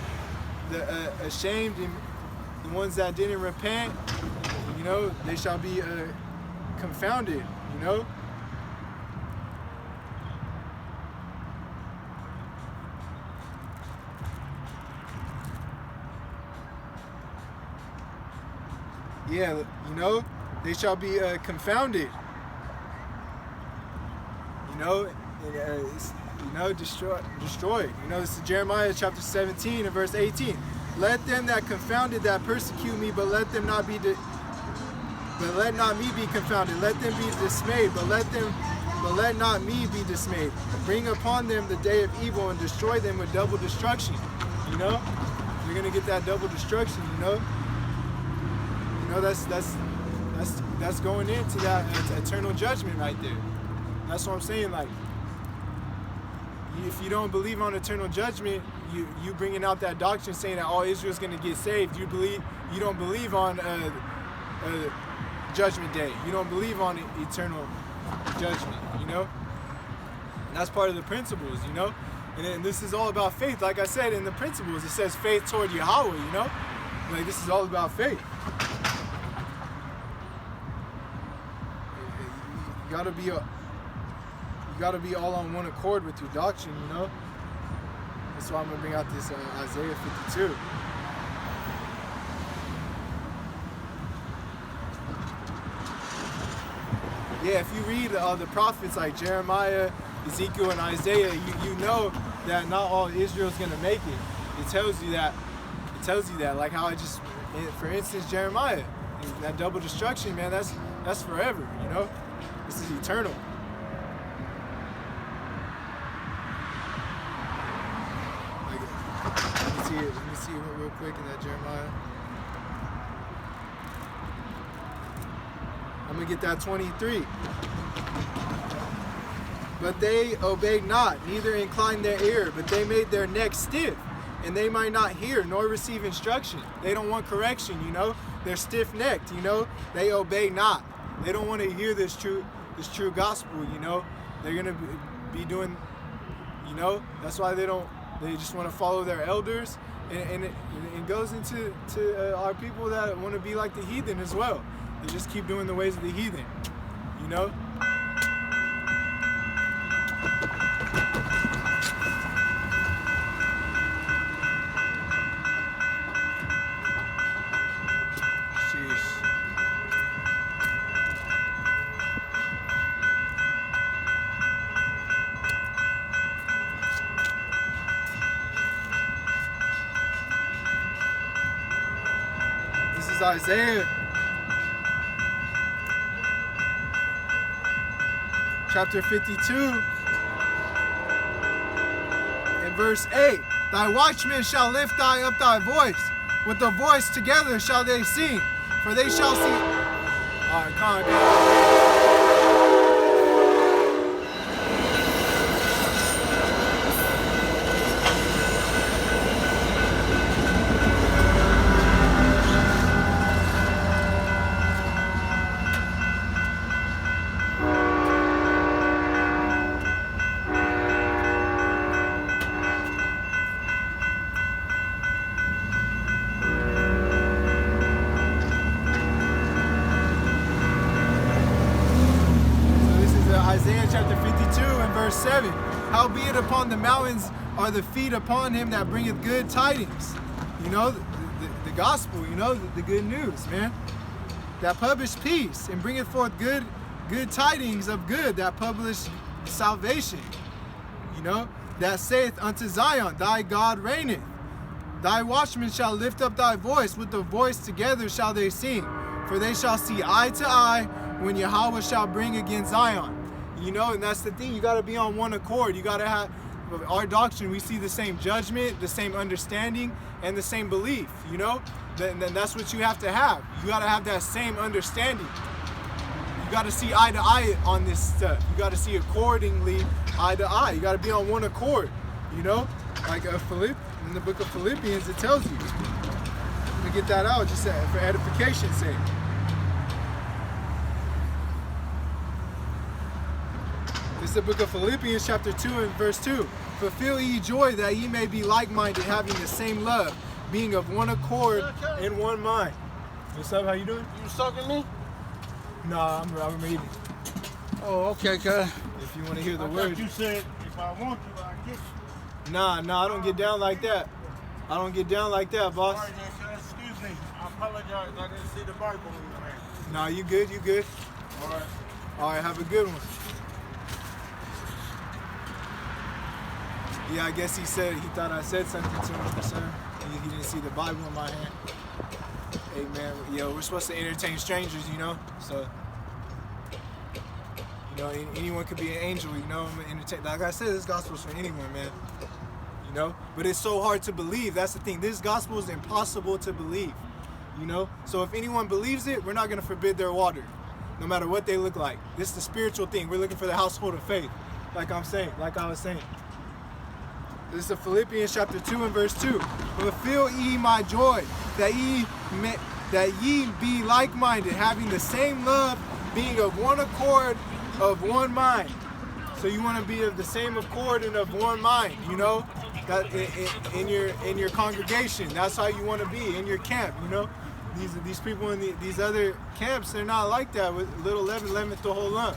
ashamed and the ones that didn't repent, you know, they shall be confounded, you know. Yeah, you know, they shall be confounded. You know, destroyed. You know, this is Jeremiah chapter 17 and verse 18. Let them that confounded that persecute me, but let not me be confounded. Let them be dismayed, but let not me be dismayed. Bring upon them the day of evil and destroy them with double destruction. You know, you're gonna get that double destruction. You know, that's going into that eternal judgment right there. That's what I'm saying. Like, if you don't believe on eternal judgment, you bringing out that doctrine saying that all Israel's going to get saved. You don't believe on judgment day. You don't believe on eternal judgment. You know, and that's part of the principles. You know, and this is all about faith. Like I said in the principles, it says faith toward Yahawah. You know, like this is all about faith. You gotta be all on one accord with your doctrine, you know. That's why I'm gonna bring out this Isaiah 52. Yeah, if you read the prophets like Jeremiah, Ezekiel, and Isaiah, you know that not all Israel's gonna make it. It tells you that. Like how for instance, Jeremiah, that double destruction, man. That's forever, you know. This is eternal. Let me see it real quick in that Jeremiah. I'm gonna get that 23. But they obeyed not, neither inclined their ear, but they made their neck stiff, and they might not hear nor receive instruction. They don't want correction, you know. They're stiff-necked, you know. They obey not. They don't want to hear this true gospel, you know. They're gonna be doing, you know. That's why they just want to follow their elders, and it goes into our people that want to be like the heathen as well. They just keep doing the ways of the heathen, you know. Isaiah chapter 52 and verse 8. Thy watchmen shall lift up thy voice. With the voice together shall they sing, for they shall see. All right, come on, Isaiah chapter 52 and verse 7. Howbeit upon the mountains are the feet upon him that bringeth good tidings. You know, the gospel, you know, the good news, man. That publish peace and bringeth forth good tidings of good, that publish salvation. You know, that saith unto Zion, thy God reigneth. Thy watchmen shall lift up thy voice, with the voice together shall they sing. For they shall see eye to eye when Yahawah shall bring against Zion. You know, and that's the thing. You got to be on one accord. You got to have our doctrine. We see the same judgment, the same understanding, and the same belief. You know, then that's what you have to have. You got to have that same understanding. You got to see eye to eye on this stuff. You got to see accordingly, eye to eye. You got to be on one accord. You know, like in the book of Philippians, it tells you. Let me get that out just for edification's sake. This is the book of Philippians chapter 2 and verse 2. Fulfill ye joy that ye may be like-minded, having the same love, being of one accord and one mind. What's up? How you doing? You sucking me? Nah, I'm reading. Oh, okay, cuz. If you want to hear the I words. thought you said if I want you, I get you. Nah, I don't get down like that. I don't get down like that, boss. All right, then, cuz, excuse me. I apologize. I didn't see the Bible in your hand. Nah, you good, you good. All right. All right, have a good one. Yeah, I guess he thought I said something to him, sir. He didn't see the Bible in my hand. Hey, man, yo, we're supposed to entertain strangers, you know? So, you know, anyone could be an angel, you know? Like I said, this gospel's for anyone, man. You know? But it's so hard to believe. That's the thing. This gospel is impossible to believe, you know? So if anyone believes it, we're not going to forbid their water, no matter what they look like. This is the spiritual thing. We're looking for the household of faith, like I was saying. This is Philippians chapter 2 and verse 2. Fulfill ye my joy, that ye be like-minded, having the same love, being of one accord, of one mind. So you want to be of the same accord and of one mind, you know? That in your congregation, that's how you want to be in your camp, you know? These people in these other camps, they're not like that. With little leaven the whole lump,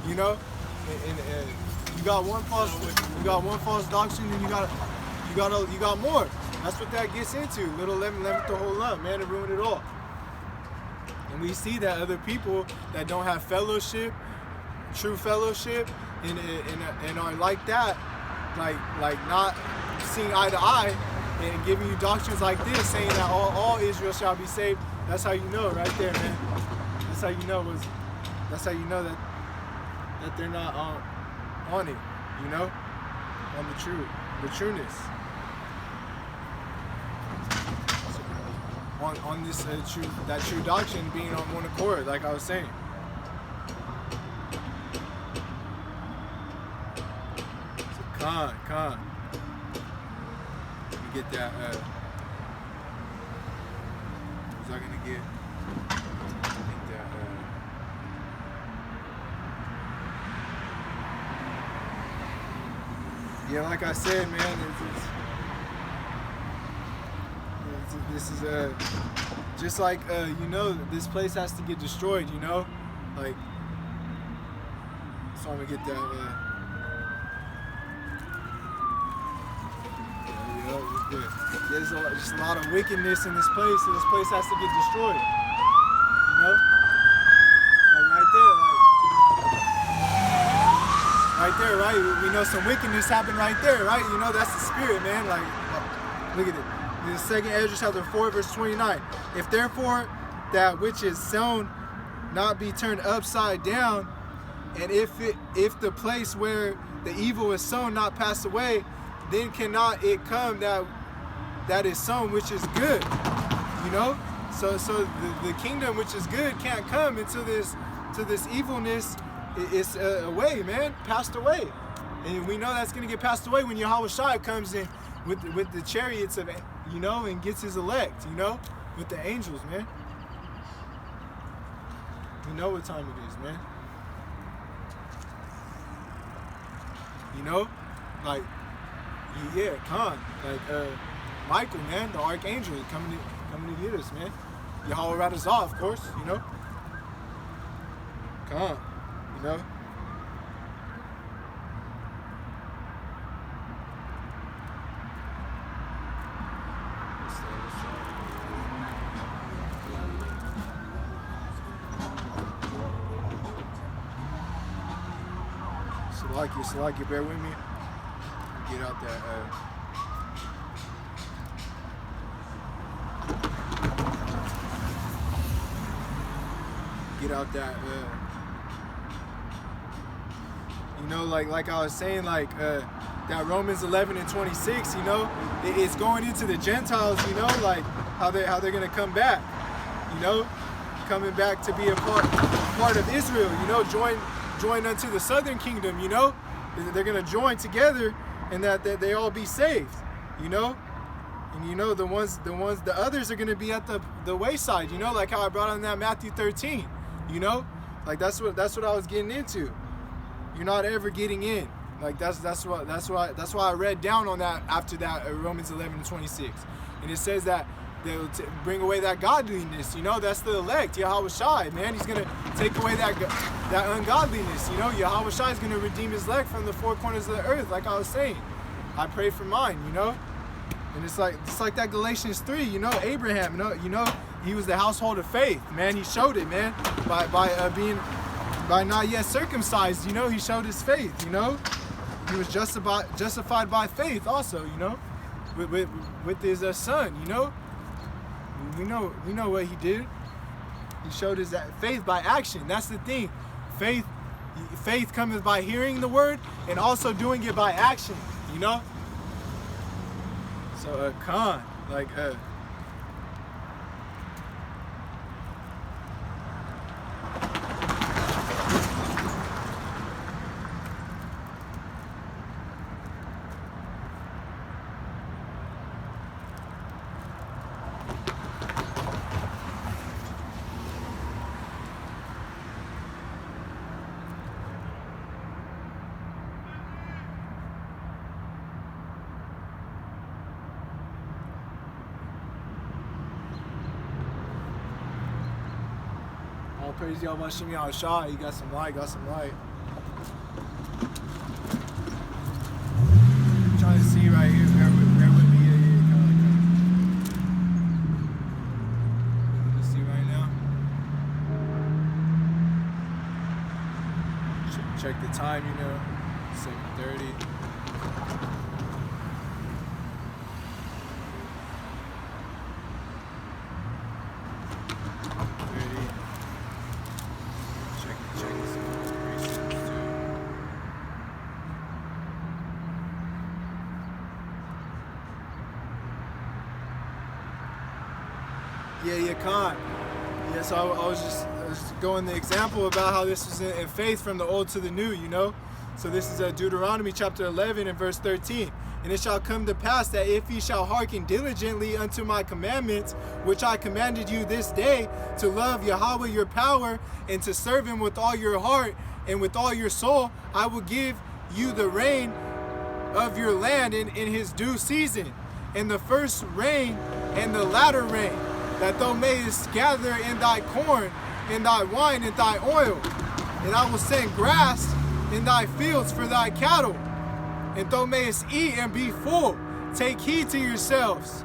you know? And you got one false doctrine, and you got more. That's what that gets into. Little leaven the whole lump, man, to ruin it all. And we see that other people that don't have fellowship, true fellowship, and are like that, like not seeing eye to eye, and giving you doctrines like this, saying that all Israel shall be saved. That's how you know, right there, man. That's how you know that they're not on it, you know, on the trueness, on this true doctrine being on one accord, like I was saying. So con. Let me get that. What was I gonna get? I think that. Yeah, like I said, man, this is just like you know, this place has to get destroyed, you know, like. So I'm gonna get that. There's just a lot of wickedness in this place, and this place has to get destroyed, you know. Right there, right? We know some wickedness happened right there, right? You know, that's the spirit, man. Like, look at it. In 2 Ezra chapter 4, verse 29. If therefore that which is sown not be turned upside down, and if the place where the evil is sown not pass away, then cannot it come that is sown which is good, you know. So the kingdom which is good can't come until this evilness is away, man, passed away. And we know that's going to get passed away when Yahawashi comes in with the chariots of, you know, and gets his elect, you know, with the angels, man. We know what time it is, man. You know, like, yeah, like Michael, man, the archangel, coming to get us, man. Yahawah, of course, you know. You know. Salaki, bear with me. Get out that. Get out that. You know, like I was saying, like that Romans 11 and 26. You know, it's going into the Gentiles. You know, like how they're gonna come back. You know, coming back to be a part of Israel. You know, join unto the southern kingdom. You know, they're gonna join together, and that they all be saved. You know. And you know, the others are gonna be at the wayside. You know, like how I brought on that Matthew 13. You know, like that's what I was getting into. You're not ever getting in. Like that's why I read down on that after that Romans 11 and 26, and it says that that will bring away that godliness. You know, that's the elect, Yahawashi, man. He's gonna take away that ungodliness. You know, Yahawashi is gonna redeem his elect from the four corners of the earth, like I was saying. I pray for mine, you know. And it's like that Galatians 3, you know, Abraham, you know, he was the household of faith, man. He showed it, man, by not yet circumcised, you know. He showed his faith, you know. He was justified by faith also, you know, with his son, you know. We know what he did. He showed his faith by action. That's the thing. Faith comes by hearing the word and also doing it by action, you know. So Khan, like all praise Yahawashi, Yahawashi. You got some light, I'm trying to see right here. Bear with me. Yeah, come. Let's see right now. Check the time, you know. 7:30. Yeah, Khan. Yeah, so I was just going the example about how this was in faith from the old to the new, you know. So this is Deuteronomy chapter 11 and verse 13. And it shall come to pass that if ye shall hearken diligently unto my commandments, which I commanded you this day, to love Yahawah your power, and to serve him with all your heart and with all your soul, I will give you the rain of your land in his due season, and the first rain and the latter rain, that thou mayest gather in thy corn, in thy wine, and thy oil. And I will send grass in thy fields for thy cattle, and thou mayest eat and be full. Take heed to yourselves,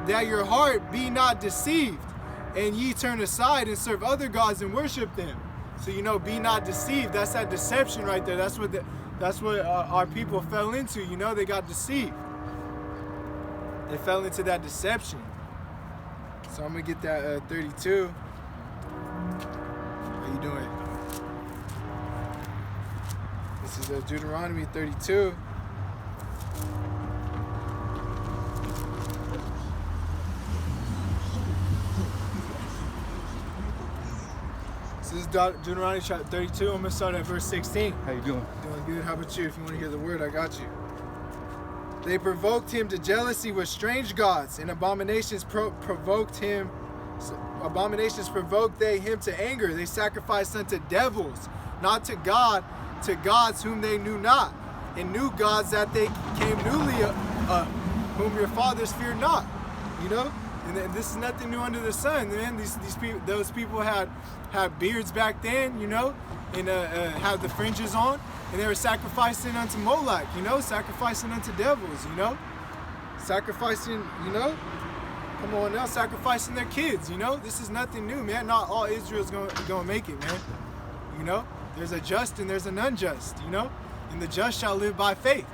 that your heart be not deceived, and ye turn aside and serve other gods and worship them. So, you know, be not deceived. That's that deception right there. That's what our people fell into. You know, they got deceived. They fell into that deception. So I'm gonna get that 32. How you doing? This is Deuteronomy 32. This is Deuteronomy chapter 32. I'm gonna start at verse 16. How you doing? Doing good. How about you? If you want to hear the word, I got you. They provoked him to jealousy with strange gods, and abominations provoked him. Abominations provoked they him to anger. They sacrificed unto devils, not to God, to gods whom they knew not, and new gods that they came newly whom your fathers feared not. You know, and this is nothing new under the sun. Man, those people had beards back then, you know, and had the fringes on. And they were sacrificing unto Moloch, you know, sacrificing unto devils, you know, sacrificing, you know, come on now, sacrificing their kids, you know. This is nothing new, man. Not all Israel's gonna make it, man. You know, there's a just and there's an unjust, you know, and the just shall live by faith,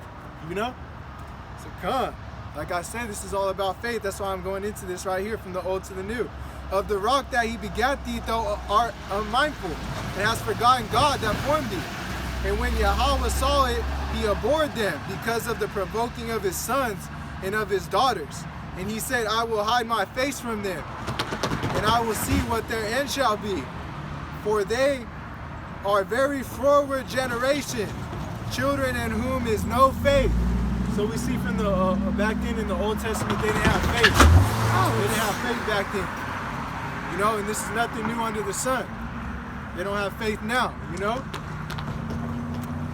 you know. So come, like I said, this is all about faith. That's why I'm going into this right here from the old to the new. Of the rock that he begat thee, thou art unmindful, and hast forgotten God that formed thee. And when Yahawah saw it, he abhorred them because of the provoking of his sons and of his daughters. And he said, I will hide my face from them, and I will see what their end shall be. For they are very froward generation, children in whom is no faith. So we see from the back then in the Old Testament, they didn't have faith. They didn't have faith back then. You know, and this is nothing new under the sun. They don't have faith now, you know?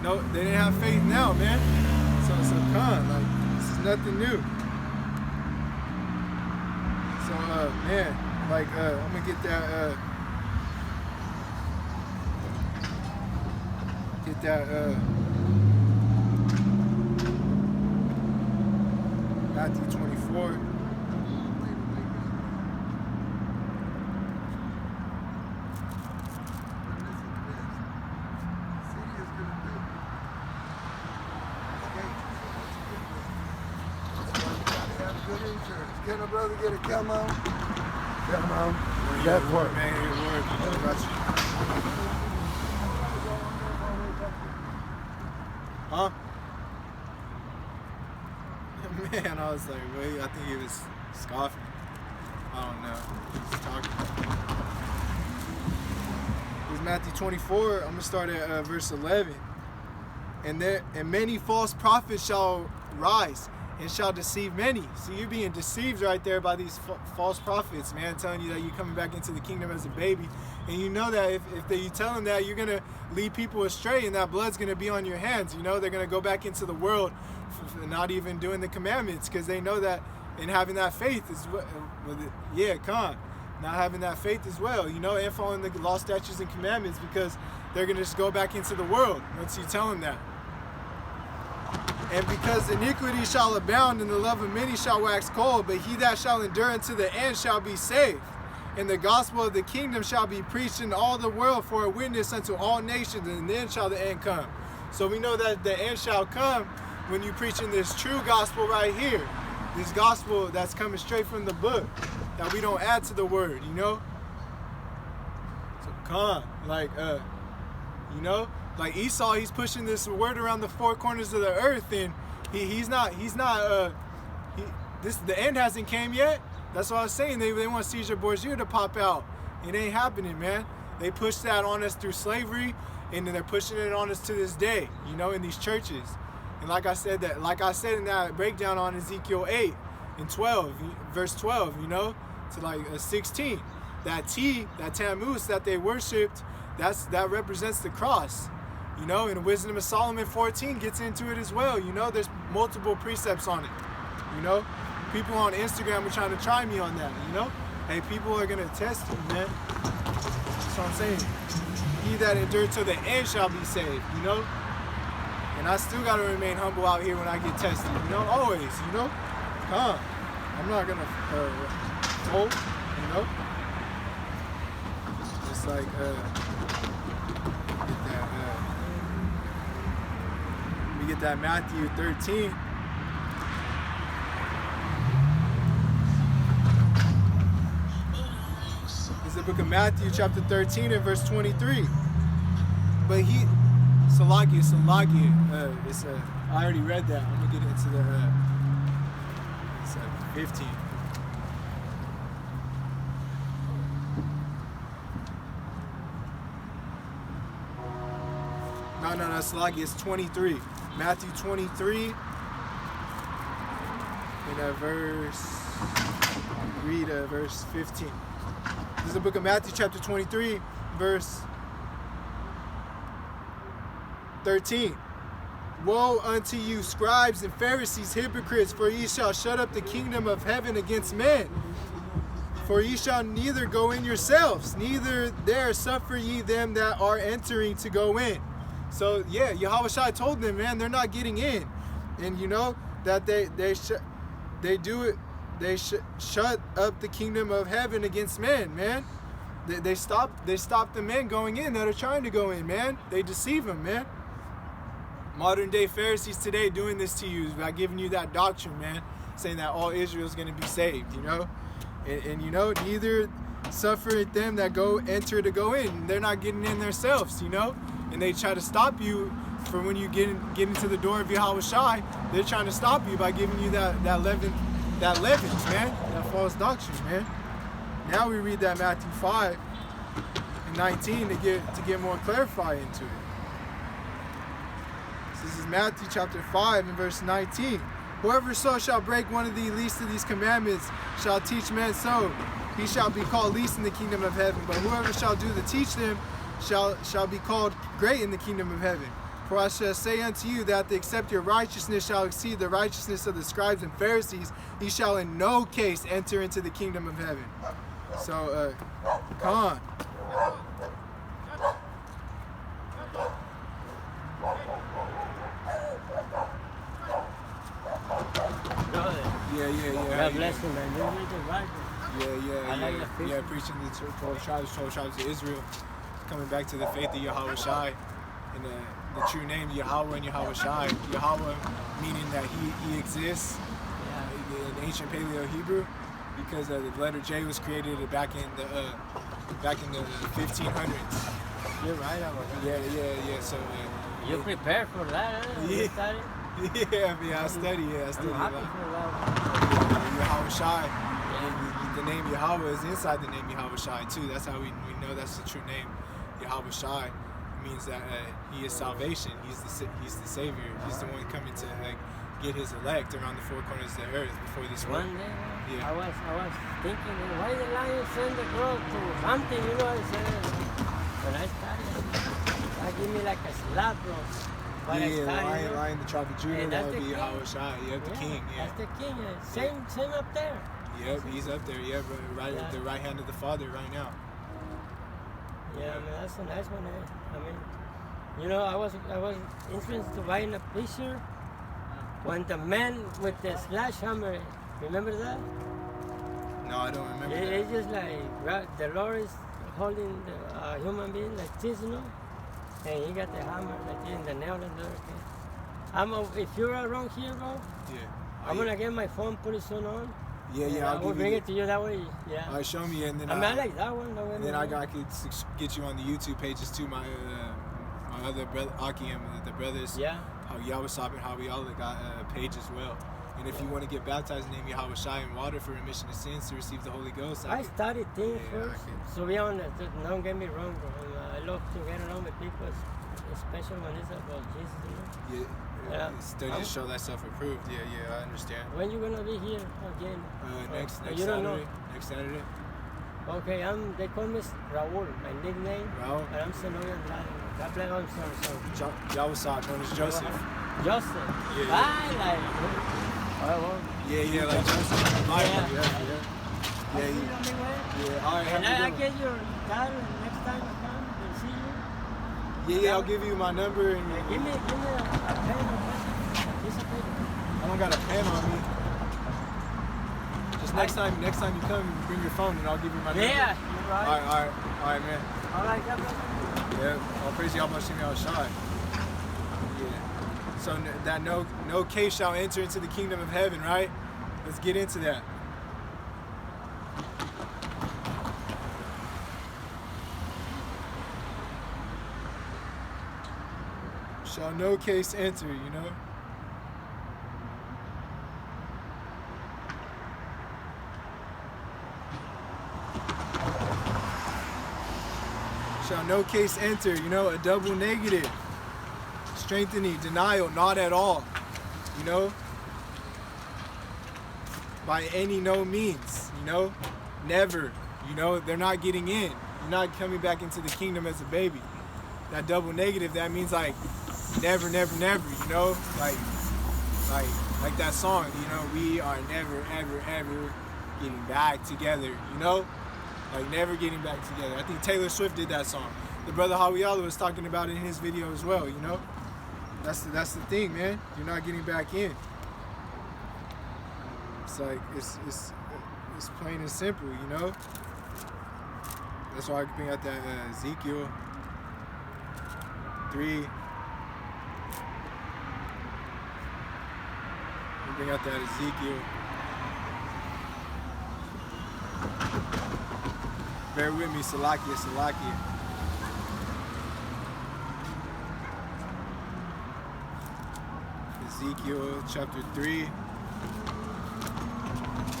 No, they didn't have faith now, man. So come, like, this is nothing new. So, man, like, I'm gonna get that, Matthew 24. Can a brother get a come on? Come on. That part, man. Your word. Huh? Man, I was like, wait, I think he was scoffing. I don't know. He's talking. It's Matthew 24. I'm gonna start at verse 11. And many false prophets shall rise and shall deceive many. So you're being deceived right there by these false prophets, man, telling you that you're coming back into the kingdom as a baby. And you know that if you tell them that, you're going to lead people astray, and that blood's going to be on your hands. You know, they're going to go back into the world not even doing the commandments, because they know that in having that faith is not having that faith as well, you know, and following the law, statutes, and commandments, because they're going to just go back into the world once you tell them that. And because iniquity shall abound and the love of many shall wax cold, but he that shall endure unto the end shall be saved. And the gospel of the kingdom shall be preached in all the world for a witness unto all nations, and then shall the end come. So we know that the end shall come when you preaching this true gospel right here. This gospel that's coming straight from the book, that we don't add to the word, you know? So come, like, you know? Like Esau, he's pushing this word around the four corners of the earth, and the end hasn't came yet. That's what I was saying. They want Caesar Borgia to pop out. It ain't happening, man. They pushed that on us through slavery, and then they're pushing it on us to this day, you know, in these churches. And like I said in that breakdown on Ezekiel 8 and 12, verse 12, you know, to like 16, that Tammuz that they worshipped, that represents the cross. You know, and Wisdom of Solomon 14 gets into it as well. You know, there's multiple precepts on it. You know, people on Instagram are trying to try me on that. You know, hey, people are going to test you, man. That's what I'm saying. He that endured to the end shall be saved, you know. And I still got to remain humble out here when I get tested, you know, always, you know. I'm not going to fold, you know. It's like, get that Matthew 13. It's the book of Matthew, chapter 13, and verse 23. But Salakia. I already read that. I'm gonna get into the. It's 15. No, Salakia. It's 23. Matthew 23, and verse 15. This is the book of Matthew, chapter 23, verse 13. Woe unto you, scribes and Pharisees, hypocrites, for ye shall shut up the kingdom of heaven against men. For ye shall neither go in yourselves, neither there suffer ye them that are entering to go in. So yeah, Yahawashi told them, man, they're not getting in, and you know that they shut up the kingdom of heaven against men, man. They stop the men going in that are trying to go in, man. They deceive them, man. Modern day Pharisees today doing this to you by giving you that doctrine, man, saying that all Israel is going to be saved, you know, and you know neither suffer them that enter to go in. They're not getting in themselves, you know. And they try to stop you from when you get into the door of Yahawashi. They're trying to stop you by giving you that leaven, man, that false doctrine, man. Now we read that Matthew 5 and 19 to get more clarified into it. So this is Matthew chapter 5 and verse 19. Whoever so shall break one of the least of these commandments shall teach men so, he shall be called least in the kingdom of heaven. But whoever shall do to teach them shall be called great in the kingdom of heaven. For I shall say unto you that except your righteousness shall exceed the righteousness of the scribes and Pharisees, ye shall in no case enter into the kingdom of heaven. So, come on. Yeah. God bless you, man. You're reading right. Yeah, preaching the 12 tribes of Israel, coming back to the faith of Yahawashi, and the true name Yahawah and Yahawashi. Yahawah meaning that he exists in ancient Paleo Hebrew, because the letter J was created back in the 1500s. You're right about that. Yeah. So you prepared for that, huh? Yeah. You studied? I study. I study I'm happy about for that. Yahawashi. The name Yahawah is inside the name Yahawashi too. That's how we know that's the true name. Yahawashi means that he is salvation. He's the savior. He's the one coming to get his elect around the four corners of the earth before this world. One day, Yeah. I was thinking, why the lion send the girl to something? You know, I said, when I studied, that give me like a slap, bro. But Lion, the tribe of Judah, And that that's would be the king. Yahawashi. Yep, the king. Yeah. That's the king. Same up there. Yep, he's up there. Yeah, right at the right hand of the Father right now. Yeah, I mean, that's a nice one. I mean, you know, I was interested to buying a picture when the man with the sledgehammer, remember that? No, I don't remember that. It's just like the Lord is holding the human being like this, you know, and he got the hammer like this and the nail in there. If you're around here, bro, I'm gonna get my phone pretty soon on. Yeah, I'll bring it to you that way. Yeah. All right, show me, and then I mean, I like that one. And then I could get you on the YouTube pages too. My other brother, Akim, the brothers. Yeah. How Yahweh and how we all got a page as well. And if you want to get baptized in the name of Yahawashi in water for remission of sins to receive the Holy Ghost, I studied things first. So be honest, don't get me wrong, bro. I love to get along with people, especially when it's about Jesus. You know? Yeah. Study to show thyself approved. Yeah, I understand. When you gonna be here again? Next you don't know. Next Saturday. Okay, they call me Raul, my nickname. Raul. And I'm Senoyan Latin. God bless. I'm sorry. Yahweh known as Joseph. Joseph. Yeah. Yeah, like Joseph. Yeah. All right. And I get your card next time I come and see you. Yeah, I'll give you my number and Give me a pen or a piece of paper. I don't got a pen on me. Just next time you come, bring your phone and I'll give you my number. Yeah, you're right. All right, man. All right, God bless. Yeah, all praise Yahawashi. Yeah. So that no case shall enter into the kingdom of heaven, right? Let's get into that. Shall no case enter, you know? Shall no case enter, you know, a double negative. Strengthening, denial, not at all, you know? By any no means, you know? Never, you know? They're not getting in. You're not coming back into the kingdom as a baby. That double negative, that means like never, never, never, you know? Like that song, you know? We are never, ever, ever getting back together, you know? Like never getting back together. I think Taylor Swift did that song. The brother Yahawah was talking about it in his video as well, you know? That's the thing, man. You're not getting back in. It's like it's plain and simple, you know? That's why I can bring out that Ezekiel 3. Bring out that Ezekiel. Bear with me, Salakia. Ezekiel chapter 3.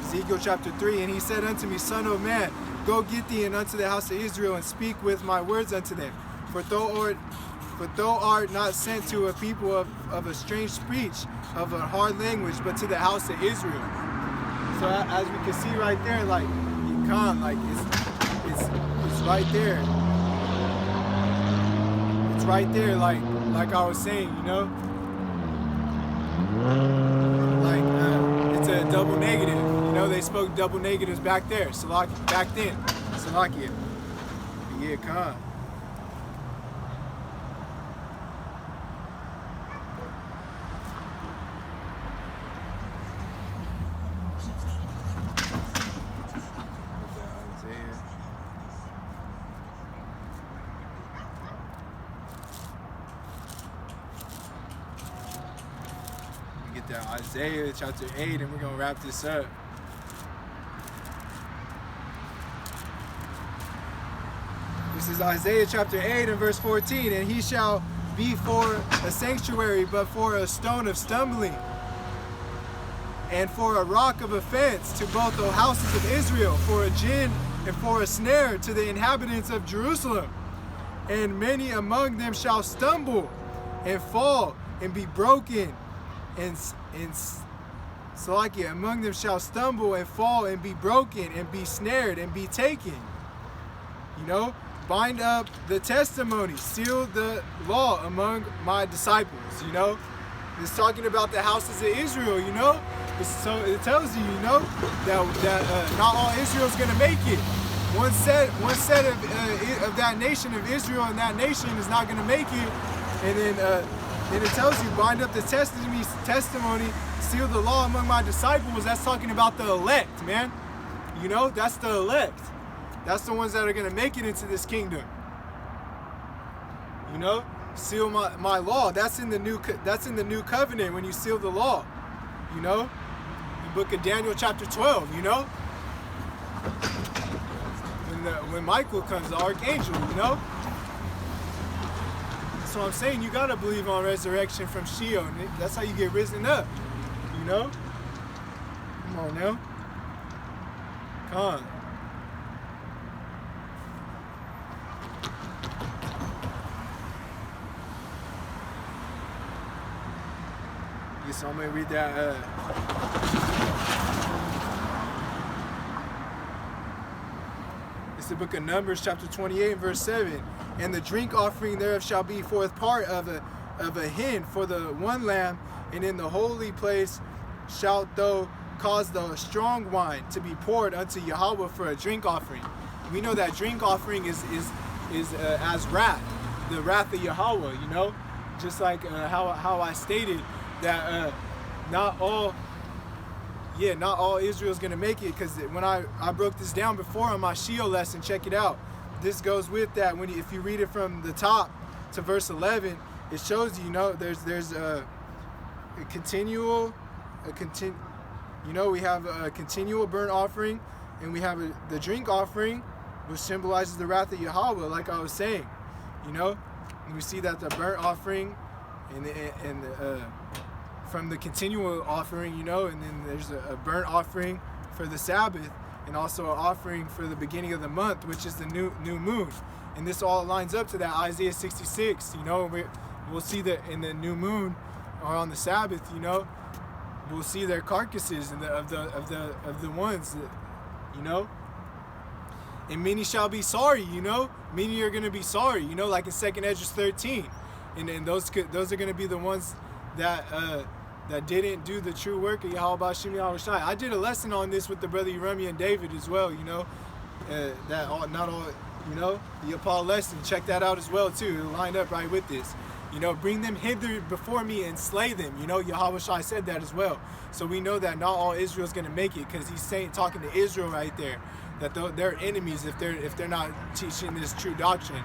Ezekiel chapter 3, and he said unto me, Son of man, go get thee and unto the house of Israel, and speak with my words unto them. For thou art not sent to a people of a strange speech, of a hard language, but to the house of Israel. So as we can see right there, like you come, like it's right there. It's right there, like like I was saying, you know, like it's a double negative. You know, they spoke double negatives back there. Back then, Salakia. Yeah, come. Isaiah chapter 8, and we're going to wrap this up. This is Isaiah chapter 8 and verse 14. And he shall be for a sanctuary, but for a stone of stumbling, and for a rock of offense to both the houses of Israel, for a gin and for a snare to the inhabitants of Jerusalem. And many among them shall stumble and fall and be broken, and Salakia, among them shall stumble and fall and be broken and be snared and be taken. You know, bind up the testimony, seal the law among my disciples. You know, it's talking about the houses of Israel. You know, so it tells you, you know, that not all Israel's gonna make it. One set of that nation of Israel, and that nation is not gonna make it. And then it tells you, bind up the testimony, seal the law among my disciples. That's talking about the elect, man. You know, that's the elect. That's the ones that are gonna make it into this kingdom. You know, seal my law. That's in the new covenant when you seal the law. You know, the book of Daniel chapter 12. You know, when Michael comes, the archangel. You know. So I'm saying you gotta believe on resurrection from Sheol. That's how you get risen up. You know? Come on now. Come on. Yeah, so I'm gonna read that. It's the book of Numbers, chapter 28, verse 7. And the drink offering thereof shall be forth part of a hin for the one lamb, and in the holy place shalt thou cause the strong wine to be poured unto Yahawah for a drink offering. We know that drink offering is as wrath, the wrath of Yahawah. You know, just like how I stated that not all Israel's gonna make it, because when I broke this down before on my Sheol lesson, check it out. This goes with that. If you read it from the top to verse 11, it shows you, there's a continual, you know, we have a continual burnt offering, and we have the drink offering, which symbolizes the wrath of Yahawah, like I was saying. You know, and we see that the burnt offering and from the continual offering, you know, and then there's a burnt offering for the Sabbath, and also an offering for the beginning of the month, which is the new moon. And this all lines up to that Isaiah 66. You know, we'll see that in the new moon or on the Sabbath, you know, we'll see their carcasses and of the ones that, you know. And many shall be sorry, you know. Many are going to be sorry, you know, like in 2nd Ezra 13. And those are going to be the ones that didn't do the true work of Yahawah bahasham Yahawashi. I did a lesson on this with the brother Yeremi and David as well, you know. Not all, you know, the Paul lesson. Check that out as well too. It lined up right with this. You know, bring them hither before me and slay them. You know, Yahawashi said that as well. So we know that not all Israel's going to make it, because he's talking to Israel right there, that they're enemies if they're not teaching this true doctrine.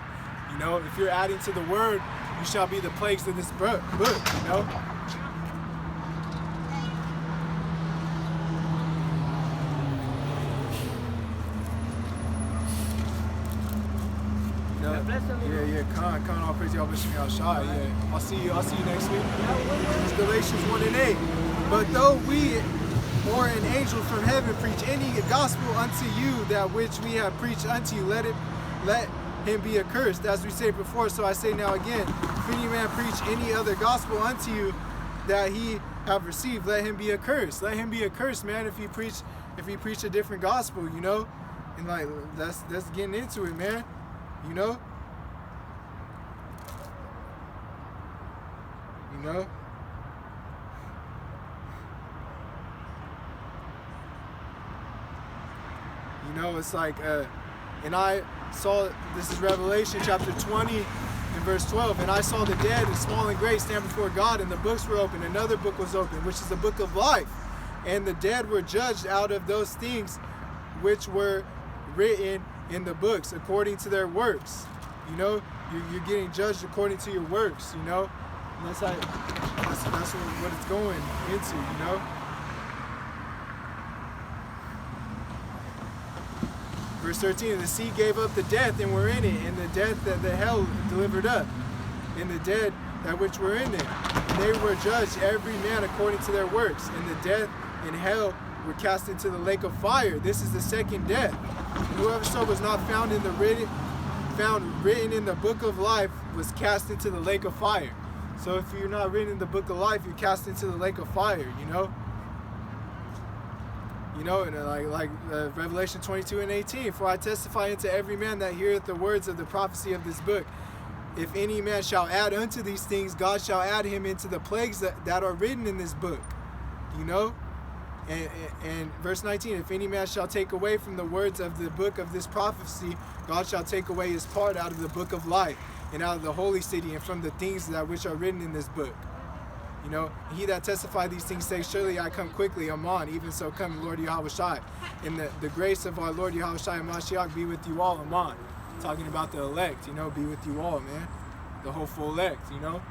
You know, if you're adding to the word, you shall be the plagues of this book, you know. Yeah, Khan, all praise Yahawashi. Yeah, I'll see you next week. It's Galatians 1:8. But though we or an angel from heaven preach any gospel unto you, that which we have preached unto you, let him be accursed, as we said before. So I say now again, if any man preach any other gospel unto you that he have received, let him be accursed. Let him be accursed, man, if he preach a different gospel, you know. And like that's getting into it, man. You know. You know? You know, it's like, and I saw, this is Revelation chapter 20 and verse 12, and I saw the dead, and small and great, stand before God, and the books were opened. Another book was opened, which is the book of life. And the dead were judged out of those things which were written in the books according to their works. You know, you're getting judged according to your works, you know. And that's what it's going into, you know. Verse 13, the sea gave up the death and were in it, and the death that the hell delivered up, and the dead that which were in it. And they were judged every man according to their works, and the death and hell were cast into the lake of fire. This is the second death. And whoever so was not found written in the book of life was cast into the lake of fire. So if you're not written in the book of life, you're cast into the lake of fire, you know. You know, and like Revelation 22 and 18, for I testify unto every man that heareth the words of the prophecy of this book. If any man shall add unto these things, God shall add him into the plagues that are written in this book. You know? And verse 19, if any man shall take away from the words of the book of this prophecy, God shall take away his part out of the book of life, and out of the holy city, and from the things that which are written in this book. You know, he that testified these things say, surely I come quickly, Amen, even so come Lord Yahawashi. And the grace of our Lord Yahawashi and Mashiach be with you all, Amen. Talking about the elect, you know, be with you all, man. The hopeful elect, you know.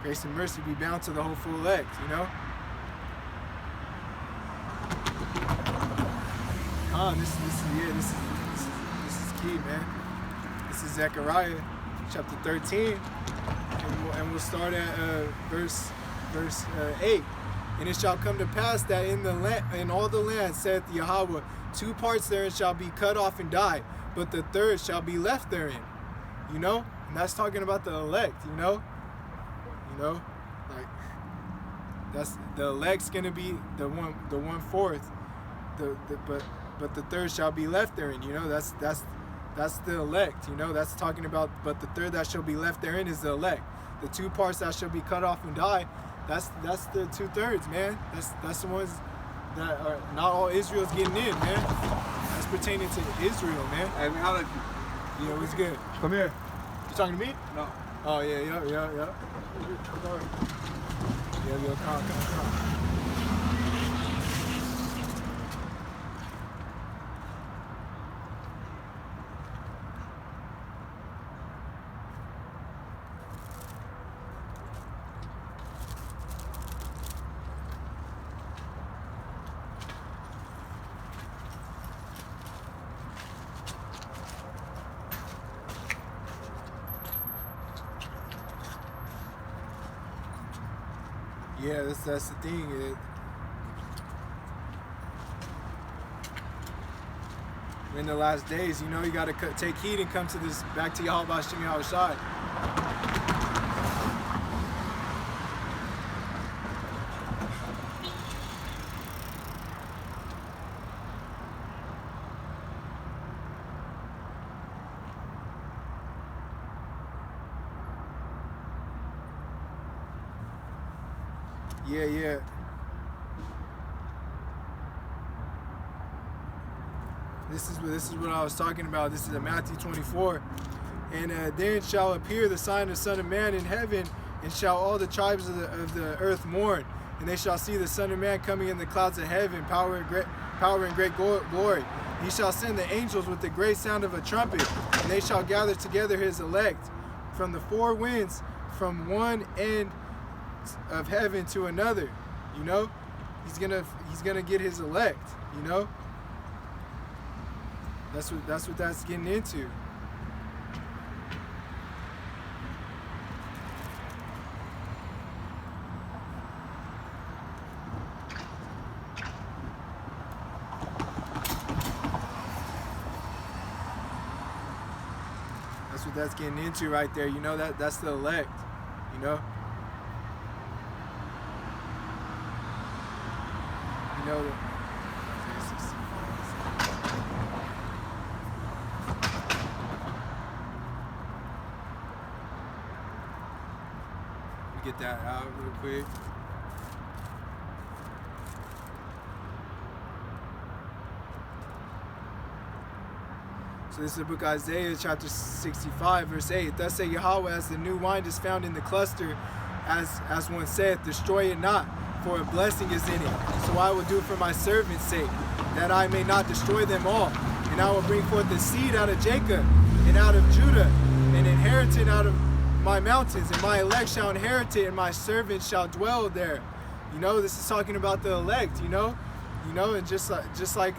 Grace and mercy be bound to the hopeful elect, you know. This is key, man. This is Zechariah chapter 13. And we'll start at verse 8. And it shall come to pass that in all the land, saith Yahawah, 2 parts therein shall be cut off and die, but the third shall be left therein. You know? And that's talking about the elect, you know? You know? Like, that's the elect's gonna be the 1/4. But the third shall be left therein, you know? That's the elect, you know. That's talking about, but the third that shall be left therein is the elect. The 2 parts that shall be cut off and die, that's the 2/3, man. That's the ones that are not all Israel's getting in, man. That's pertaining to Israel, man. Hey, how like you know, it's good. come here. You talking to me? No. Oh yeah. Yeah, come on. Yeah, that's the thing. In the last days, you know, you got to take heed and come to this, back to Yahawah Shem Yahawashi. Yeah. This is what I was talking about. This is in Matthew 24. And then shall appear the sign of the Son of Man in heaven, and shall all the tribes of the earth mourn. And they shall see the Son of Man coming in the clouds of heaven, power and great glory. He shall send the angels with the great sound of a trumpet, and they shall gather together his elect from the 4 winds, from one end of heaven to another. You know, he's gonna get his elect. You know, that's what that's getting into. That's what that's getting into right there. You know, that's the elect. You know. You know, that out real quick. So this is the book of Isaiah, chapter 65, verse 8. Thus say Yahawah, as the new wine is found in the cluster, as one saith, destroy it not, for a blessing is in it. So I will do for my servant's sake, that I may not destroy them all. And I will bring forth a seed out of Jacob, and out of Judah, an inheritance out of my mountains, and my elect shall inherit it, and my servants shall dwell there. You know, this is talking about the elect, you know, and just like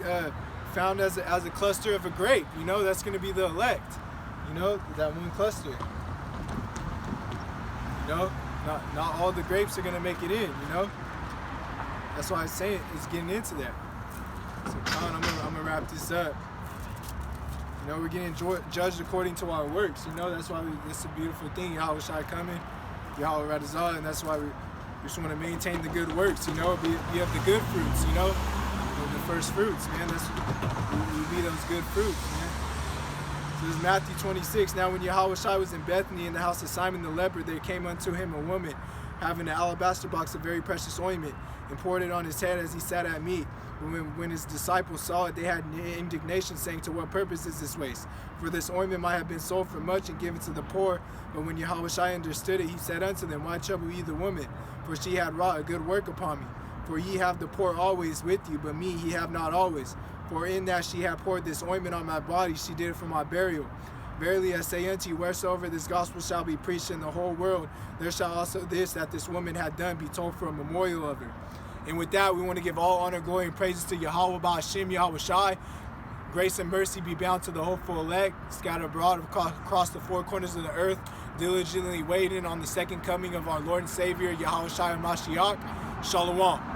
found as a cluster of a grape, you know, that's going to be the elect, you know, that one cluster. You know, not all the grapes are going to make it in, you know. That's why I'm saying it's getting into that. So Con, I'm gonna wrap this up. You know, we're getting judged according to our works. You know, that's why it's a beautiful thing. Yahawashi coming, Yahawah Radazah, and that's why we just want to maintain the good works. You know, be of the good fruits. You know. The first fruits, man. We be those good fruits, man. So this is Matthew 26. Now when Yahawashi was in Bethany in the house of Simon the leper, there came unto him a woman having an alabaster box of very precious ointment, and poured it on his head as he sat at meat. When his disciples saw it, they had indignation, saying, to what purpose is this waste? For this ointment might have been sold for much and given to the poor. But when Yahawashi understood it, he said unto them, why trouble ye the woman? For she had wrought a good work upon me. For ye have the poor always with you, but me ye have not always. For in that she had poured this ointment on my body, she did it for my burial. Verily I say unto you, wheresoever this gospel shall be preached in the whole world, there shall also this that this woman had done be told for a memorial of her. And with that, we want to give all honor, glory, and praises to Yahawah, bahasham, Yahawashi. Grace and mercy be bound to the hopeful elect, scattered abroad across the four corners of the earth, diligently waiting on the second coming of our Lord and Savior, Yahawashi Mashiach. Shalom.